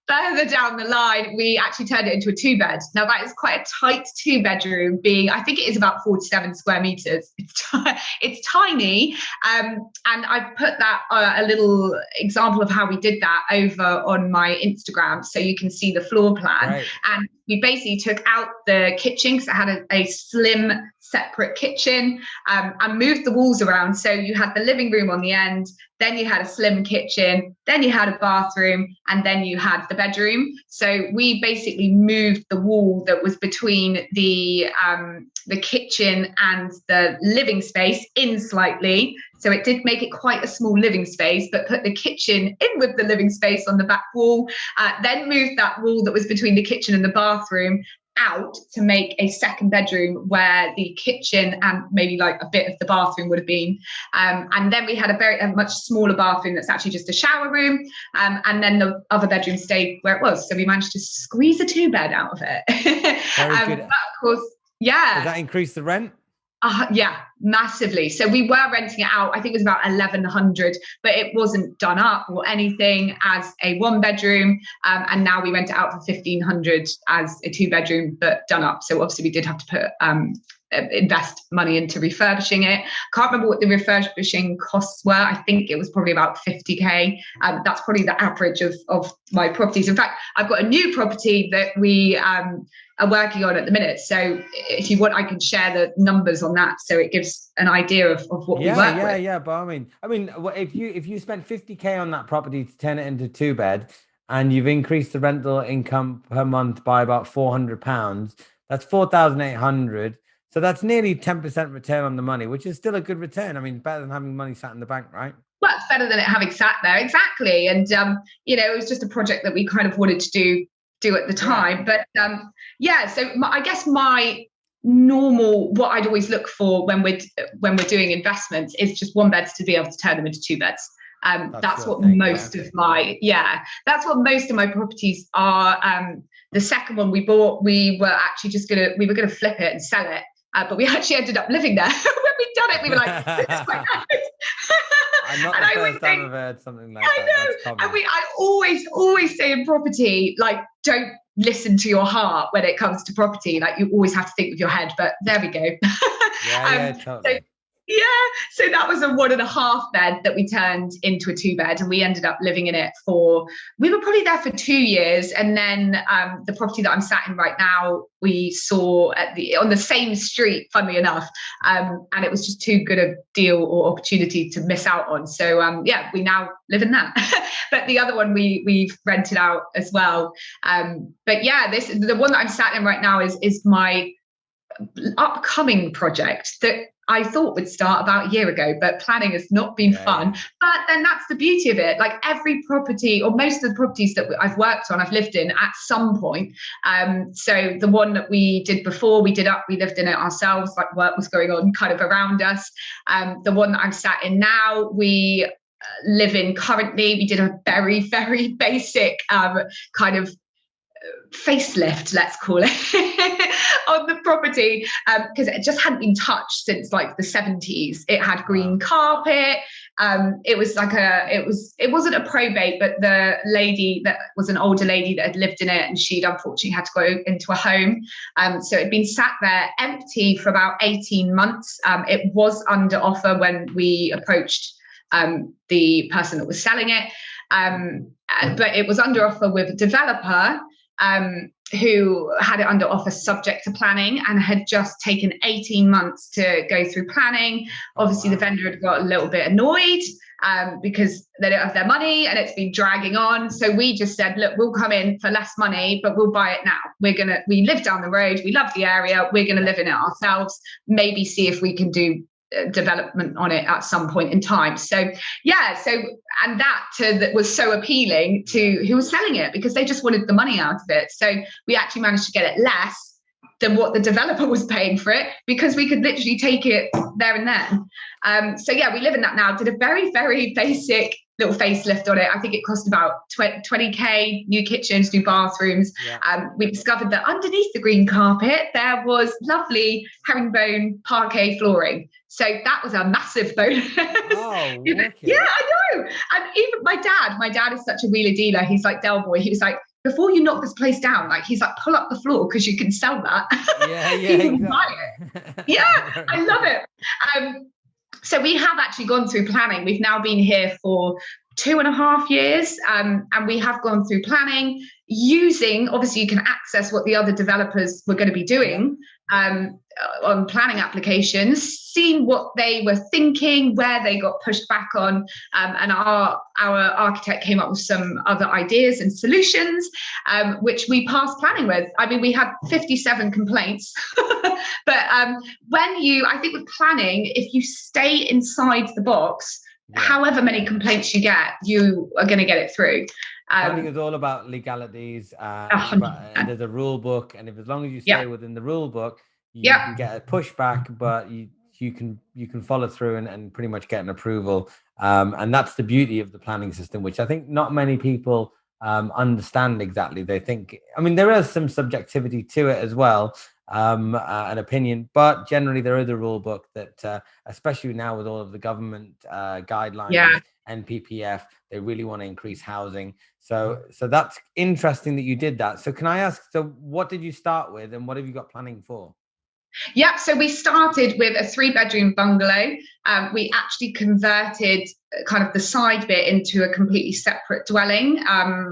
further down the line, we actually turned it into a 2-bed. Now that is quite a tight 2-bedroom, I think it is about 47 square meters. It's tiny. And I put that a little example of how we did that over on my Instagram, so you can see the floor plan. Right. And we basically took out the kitchen because it had a slim separate kitchen, and moved the walls around. So you had the living room on the end, then you had a slim kitchen, then you had a bathroom, and then you had the bedroom. So we basically moved the wall that was between the kitchen and the living space in slightly. So it did make it quite a small living space, but put the kitchen in with the living space on the back wall, then moved that wall that was between the kitchen and the bathroom out to make a second bedroom where the kitchen and maybe like a bit of the bathroom would have been. And then we had a much smaller bathroom that's actually just a shower room. And then the other bedroom stayed where it was. So we managed to squeeze a 2-bed out of it. Very good. But of course, yeah. Does that increase the rent? Yeah, massively. So we were renting it out. I think it was about 1,100, but it wasn't done up or anything as a 1 bedroom. And now we rent it out for 1,500 as a 2 bedroom, but done up. So obviously we did have to put invest money into refurbishing it. Can't remember what the refurbishing costs were. I think it was probably about 50k. That's probably the average of my properties. In fact, I've got a new property that we are working on at the minute. So if you want, I can share the numbers on that, so it gives an idea of what we work with. Yeah. But I mean, if you spent 50k on that property to turn it into 2 bed, and you've increased the rental income per month by about £400, that's 4,800. So that's nearly 10% return on the money, which is still a good return. I mean, better than having money sat in the bank, right? Well, it's better than it having sat there, exactly. And it was just a project that we kind of wanted to do at the time. But so I guess my normal, what I'd always look for when we're doing investments is just 1 beds to be able to turn them into 2 beds. That's what most of my properties are. The second one we bought, we were gonna flip it and sell it, but we actually ended up living there. When we'd done it, we were like, this is quite nice. I'm not the first time I've heard something like that. I know. And I always say in property, like, don't listen to your heart when it comes to property. Like, you always have to think with your head. But there we go. Totally. So that was a 1.5 bed that we turned into a 2 bed, and we ended up living in it we were probably there for 2 years. And then the property that I'm sat in right now, we saw on the same street, funnily enough, and it was just too good a deal or opportunity to miss out on. So we now live in that. But the other one we've rented out as well. The one that I'm sat in right now is my upcoming project that I thought would start about a year ago, but planning has not been fun. But then that's the beauty of it. Like, every property, or most of the properties that I've worked on, I've lived in at some point. So the one that we did before, we lived in it ourselves, like, work was going on kind of around us. The one that I'm sat in now, we live in currently. We did a very, very basic kind of facelift, let's call it, on the property, because it just hadn't been touched since like the 70s. It had green carpet. It was like it wasn't a probate, but the lady that was an older lady that had lived in it, and she'd unfortunately had to go into a home. So it'd been sat there empty for about 18 months. It was under offer when we approached the person that was selling it. But it was under offer with a developer who had it under offer subject to planning, and had just taken 18 months to go through planning. Obviously, the vendor had got a little bit annoyed because they don't have their money and it's been dragging on. So we just said, look, we'll come in for less money, but we'll buy it now. We live down the road. We love the area. We're going to live in it ourselves, maybe see if we can do development on it at some point in time. And that was so appealing to who was selling it, because they just wanted the money out of it. So we actually managed to get it less than what the developer was paying for it, because we could literally take it there and then. We live in that now. Did a very, very basic little facelift on it. I think it cost about 20k, new kitchens, new bathrooms. We discovered that underneath the green carpet there was lovely herringbone parquet flooring. So that was a massive bonus. Oh, yeah, I know. And even my dad is such a wheeler dealer. He's like, Del Boy, he was like, before you knock this place down, like, he's like, pull up the floor because you can sell that. Yeah, I love it. So we have actually gone through planning. We've now been here for 2.5 years, and we have gone through planning using, obviously you can access what the other developers were going to be doing on planning applications, seeing what they were thinking, where they got pushed back on, and our architect came up with some other ideas and solutions, which we passed planning with. I mean, we had 57 complaints, but I think with planning, if you stay inside the box, however many complaints you get, you are going to get it through. Planning is all about legalities. And there's a rule book, and as long as you stay within the rule book, you can get a pushback, but you can follow through and pretty much get an approval. And that's the beauty of the planning system, which I think not many people understand exactly. They think, I mean, there is some subjectivity to it as well. an opinion, but generally there is a rule book that, especially now with all of the government guidelines, NPPF, they really want to increase housing. So that's interesting that you did that. So can I ask, so what did you start with, and what have you got planning for? Yeah, so we started with a 3-bedroom bungalow. We actually converted kind of the side bit into a completely separate dwelling,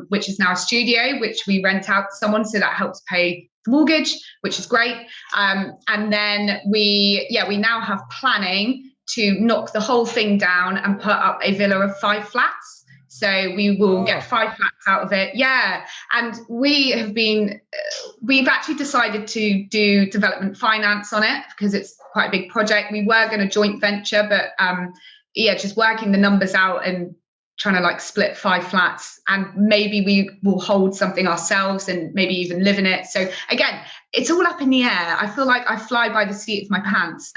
which is now a studio, which we rent out to someone. So that helps pay the mortgage, which is great. And then we now have planning to knock the whole thing down and put up a villa of 5 flats. So we will get 5 flats out of it. Yeah. And we've actually decided to do development finance on it because it's quite a big project. We were going to joint venture, but just working the numbers out and trying to like split 5 flats, and maybe we will hold something ourselves and maybe even live in it. So again, it's all up in the air. I feel like I fly by the seat of my pants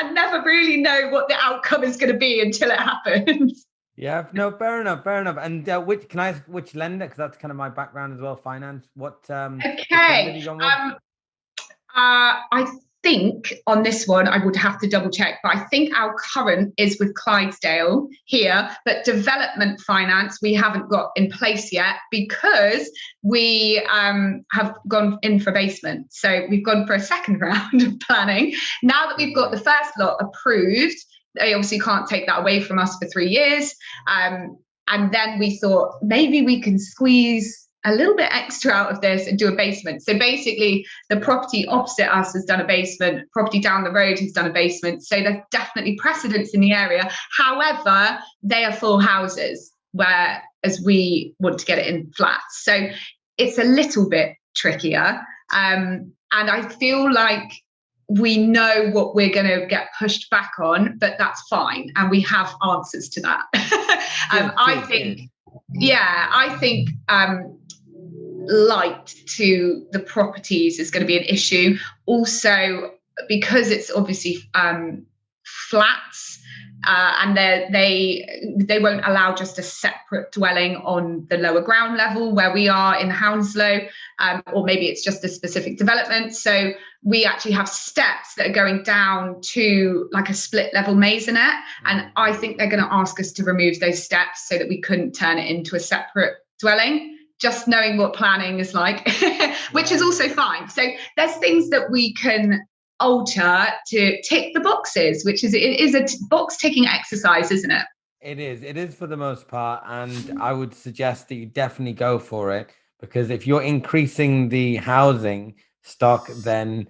and never really know what the outcome is going to be until it happens. Yeah, no, fair enough. And which, can I ask which lender? Because that's kind of my background as well, finance. Which lender have you gone with? I think on this one, I would have to double check, but I think our current is with Clydesdale here, but development finance we haven't got in place yet because we have gone in for basement. So we've gone for a second round of planning. Now that we've got the first lot approved, they obviously can't take that away from us for 3 years. And then we thought maybe we can squeeze a little bit extra out of this and do a basement. So basically the property opposite us has done a basement, property down the road has done a basement. So there's definitely precedents in the area. However, they are full houses, whereas we want to get it in flats. So it's a little bit trickier. And I feel like we know what we're going to get pushed back on, but that's fine. And we have answers to that. I think light to the properties is going to be an issue. Also, because it's obviously flats, and they won't allow just a separate dwelling on the lower ground level where we are in Hounslow, or maybe it's just a specific development. So we actually have steps that are going down to like a split level maisonette, and I think they're going to ask us to remove those steps so that we couldn't turn it into a separate dwelling. Just knowing what planning is like, which is also fine. So there's things that we can alter to tick the boxes, which is, it is a box ticking exercise, isn't it? It is for the most part. And I would suggest that you definitely go for it, because if you're increasing the housing stock, then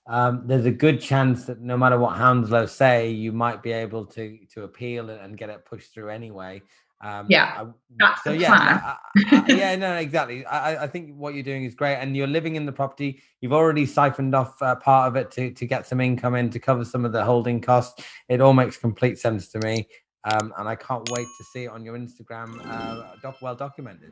there's a good chance that no matter what Hounslow say, you might be able to appeal it and get it pushed through anyway. That's the plan. No, exactly. I think what you're doing is great, and you're living in the property. You've already siphoned off part of it to get some income in to cover some of the holding costs. It all makes complete sense to me. And I can't wait to see it on your Instagram, well documented.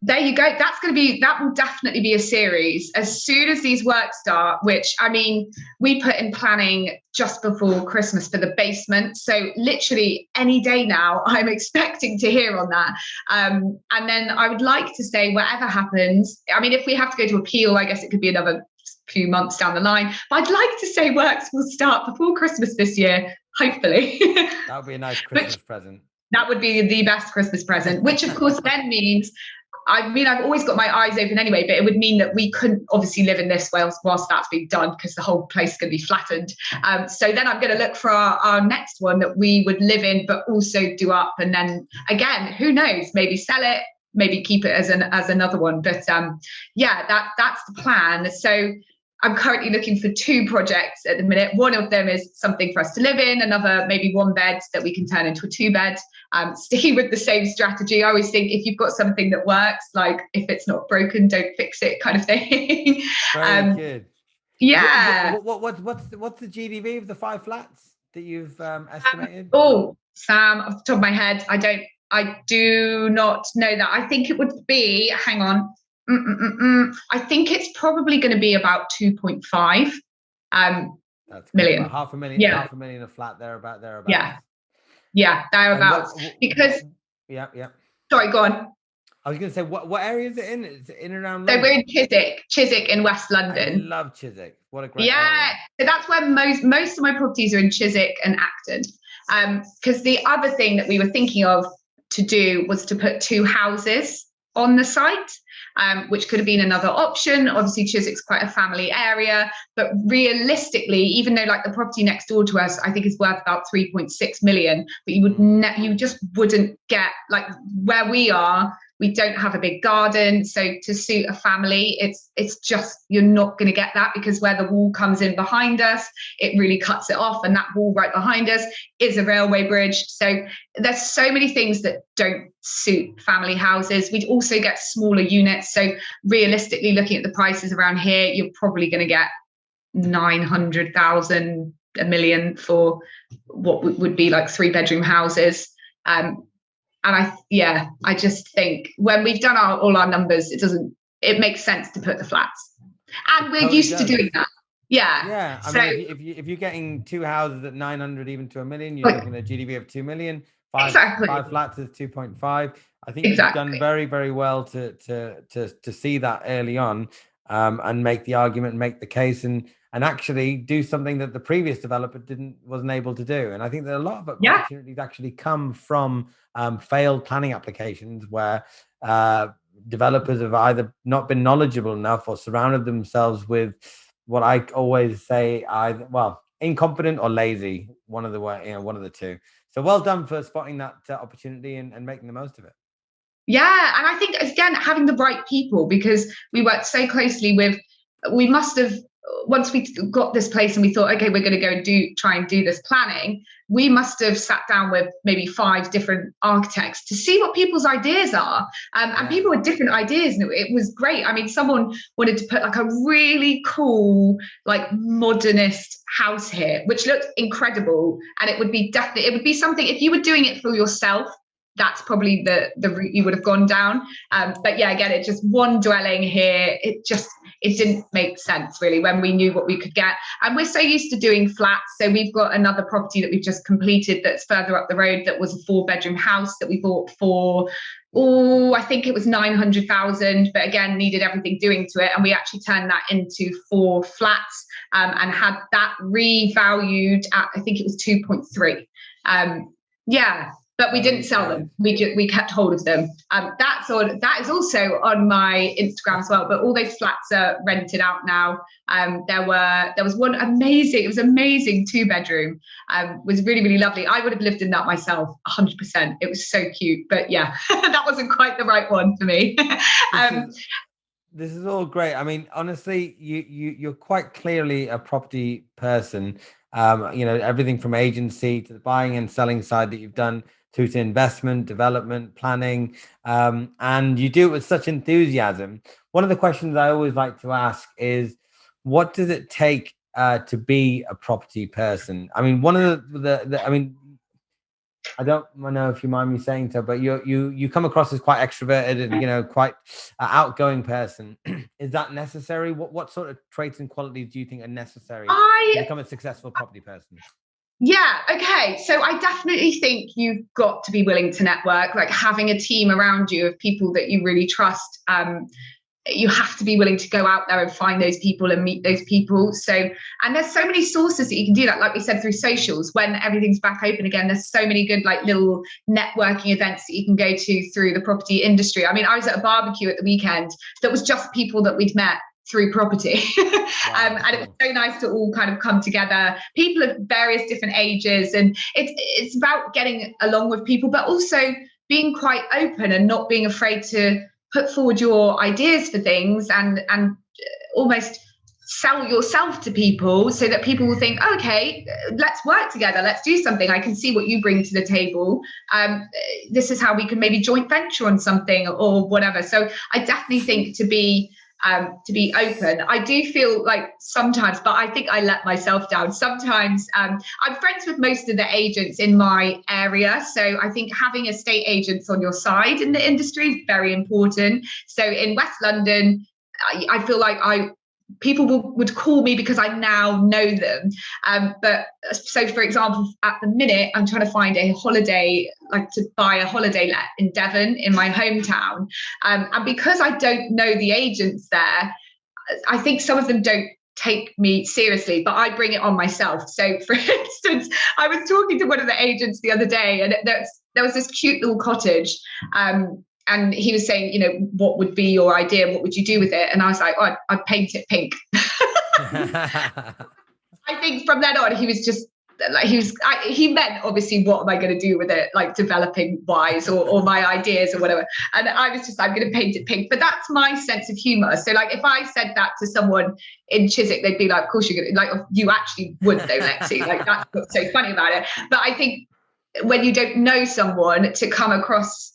There you go. That will definitely be a series as soon as these works start, which, I mean, we put in planning just before Christmas for the basement. So literally any day now, I'm expecting to hear on that. And then I would like to say whatever happens, I mean, if we have to go to appeal, I guess it could be another few months down the line. But I'd like to say works will start before Christmas this year, hopefully. That would be a nice Christmas present. That would be the best Christmas present, which of course then means, I mean, I've always got my eyes open anyway, but it would mean that we couldn't obviously live in this whilst that's being done, because the whole place is going to be flattened. So then I'm going to look for our next one that we would live in, but also do up. And then again, who knows, maybe sell it, maybe keep it as another one. But that's the plan. So I'm currently looking for 2 projects at the minute. One of them is something for us to live in, another maybe 1 bed that we can turn into a 2 bed. Sticking with the same strategy. I always think if you've got something that works, like if it's not broken, don't fix it kind of thing. Very good. Yeah. What's the GDV of the 5 flats that you've estimated? Sam, off the top of my head, I do not know that. I think it would be, hang on. I think it's probably going to be about 2.5 million. About half a million a flat, thereabouts. Yeah, thereabouts. Because yeah. Sorry, go on. I was going to say, what area is it in? It's in and around So we're London. in Chiswick in West I London. love Chiswick. What a great Yeah, area. so that's where most of my properties are, in Chiswick and Acton. Because the other thing that we were thinking of to do was to put 2 houses on the site, which could have been another option. Obviously, Chiswick's quite a family area, but realistically, even though like the property next door to us, I think is worth about 3.6 million, but you just wouldn't get, like where we are. We don't have a big garden, so to suit a family, it's just, you're not going to get that, because where the wall comes in behind us, it really cuts it off, and that wall right behind us is a railway bridge. So there's so many things that don't suit family houses. We'd also get smaller units. So realistically, looking at the prices around here, you're probably going to get 900,000, a million for what would be like 3-bedroom houses. And I just think when we've done all our numbers, it makes sense to put the flats. And we're Totally used to does. doing that. Yeah. Yeah. I So mean, if you're getting 2 houses at 900 even to a million, you're looking at a GDP of 2 million. exactly. Five flats is 2.5. I think you've done Exactly. very, very well to see that early on, and make the argument, make the case, and actually do something that the previous developer wasn't able to do. And I think that a lot of Yeah. opportunities actually come from failed planning applications where developers have either not been knowledgeable enough or surrounded themselves with what I always say, either incompetent or lazy, one of the two. So well done for spotting that opportunity and making the most of it. Yeah. And I think, again, having the right people, because we worked so closely with, we must have, once we got this place and we thought, okay, we're going to go and try and do this planning, we must have sat down with maybe 5 different architects to see what people's ideas are. And people had different ideas, and it was great. I mean, someone wanted to put like a really cool, like modernist house here, which looked incredible. And it would be something, if you were doing it for yourself, that's probably the route you would have gone down. But yeah, again, it's just one dwelling here. It didn't make sense really when we knew what we could get. And we're so used to doing flats. So we've got another property that we've just completed that's further up the road that was a 4-bedroom house that we bought for, I think it was 900,000, but again, needed everything doing to it. And we actually turned that into 4 flats, and had that revalued at, I think it was 2.3. Yeah. But we didn't sell them. We kept hold of them. That is also on my Instagram as well. But all those flats are rented out now. There was one amazing. It was amazing 2-bedroom. Was really, really lovely. I would have lived in that myself, 100%. It was so cute. But yeah, that wasn't quite the right one for me. This is all great. I mean, honestly, you're quite clearly a property person. Everything from agency to the buying and selling side that you've done, through to investment, development, planning, and you do it with such enthusiasm. One of the questions I always like to ask is, what does it take to be a property person? I mean, one of I don't know if you mind me saying so, but you come across as quite extroverted and quite outgoing person. Is that necessary? What sort of traits and qualities do you think are necessary to become a successful property person? Yeah, okay. So I definitely think you've got to be willing to network, like having a team around you of people that you really trust. You have to be willing to go out there and find those people and meet those people. So, and there's so many sources that you can do that. Like we said, through socials, when everything's back open again, there's so many good, like little networking events that you can go to through the property industry. I mean, I was at a barbecue at the weekend that was just people that we'd met through property. And it was so nice to all kind of come together, people of various different ages. And it's about getting along with people, but also being quite open and not being afraid to put forward your ideas for things and almost sell yourself to people, so that people will think, okay, let's work together, let's do something. I can see what you bring to the table. This is how we can maybe joint venture on something or whatever. So I definitely think to be open. I do feel like sometimes, but I think I let myself down. Sometimes I'm friends with most of the agents in my area. So I think having estate agents on your side in the industry is very important. So in West London, I feel like people would call me because I now know them. But so, for example, at the minute, I'm trying to find a holiday, like to buy a holiday let in Devon, in my hometown. And because I don't know the agents there, I think some of them don't take me seriously, but I bring it on myself. So, for instance, I was talking to one of the agents the other day, and there was this cute little cottage. And he was saying, you know, what would be your idea? What would you do with it? And I was like, oh, I'd paint it pink. I think from then on, he was just like, he meant obviously, what am I going to do with it? Like developing wise or my ideas or whatever. And I was just, I'm going to paint it pink. But that's my sense of humor. So like, if I said that to someone in Chiswick, they'd be like, of course you're going to, like, you actually would though, Lexie. Like, that's what's so funny about it. But I think when you don't know someone, to come across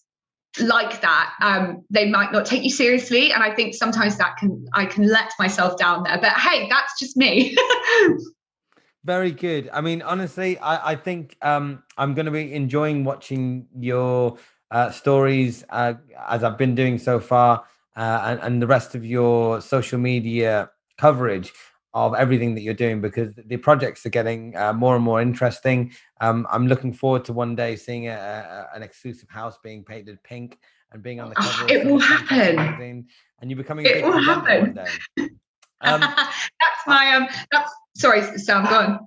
like that, they might not take you seriously, and I think sometimes I can let myself down there, but hey, that's just me. Very good. I mean, honestly, I think I'm going to be enjoying watching your stories as I've been doing so far, and the rest of your social media coverage of everything that you're doing, because the projects are getting more and more interesting. I'm looking forward to one day seeing an exclusive house being painted pink and being on the cover of It will some fantastic happen. magazine, and you becoming a It big will presenter one happen. day. That's my that's sorry, Sam, go on.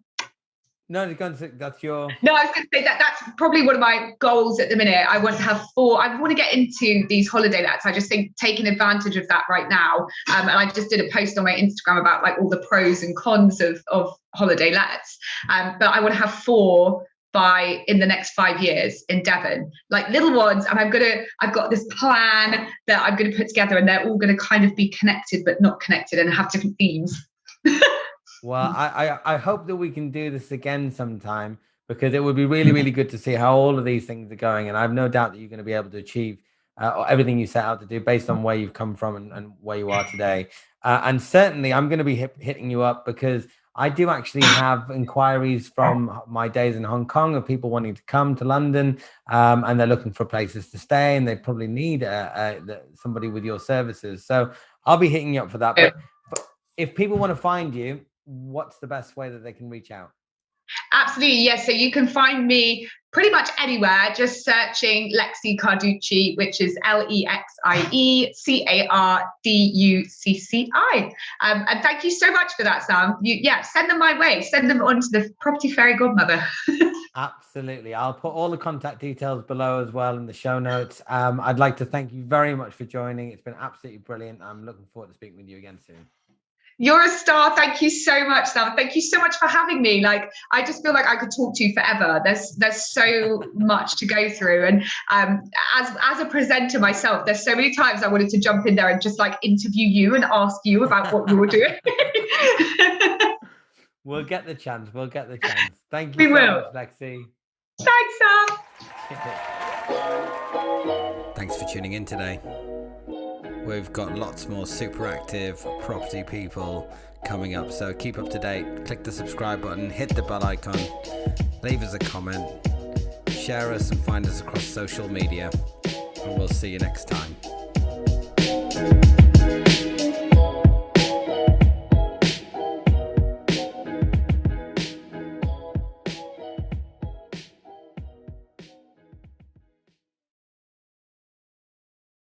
No, that's your. No, I was going to say that's probably one of my goals at the minute. I want to have 4. I want to get into these holiday lets. I just think taking advantage of that right now. And I just did a post on my Instagram about like all the pros and cons of holiday lets. But I want to have 4 in the next 5 years in Devon, like little ones. And I've got this plan that I'm going to put together, and they're all going to kind of be connected, but not connected, and have different themes. Well, I hope that we can do this again sometime, because it would be really, really good to see how all of these things are going. And I have no doubt that you're going to be able to achieve everything you set out to do based on where you've come from and where you are today. And certainly I'm going to be hitting you up, because I do actually have inquiries from my days in Hong Kong of people wanting to come to London, and they're looking for places to stay, and they probably need somebody with your services. So I'll be hitting you up for that. But if people want to find you, what's the best way that they can reach out? Absolutely, yes. So you can find me pretty much anywhere, just searching Lexie Carducci, which is Lexie Carducci. And thank you so much for that, Sam. Send them my way. Send them on to the Property Fairy Godmother. Absolutely. I'll put all the contact details below as well in the show notes. I'd like to thank you very much for joining. It's been absolutely brilliant. I'm looking forward to speaking with you again soon. You're a star. Thank you so much, Sam. Thank you so much for having me. Like, I just feel like I could talk to you forever. There's so much to go through. And as a presenter myself, there's so many times I wanted to jump in there and just like interview you and ask you about what you were doing. We'll get the chance. Thank you so much, Lexie. Thanks, Sam. Thanks for tuning in today. We've got lots more super active property people coming up, so keep up to date. Click the subscribe button, hit the bell icon, leave us a comment, share us and find us across social media, and we'll see you next time.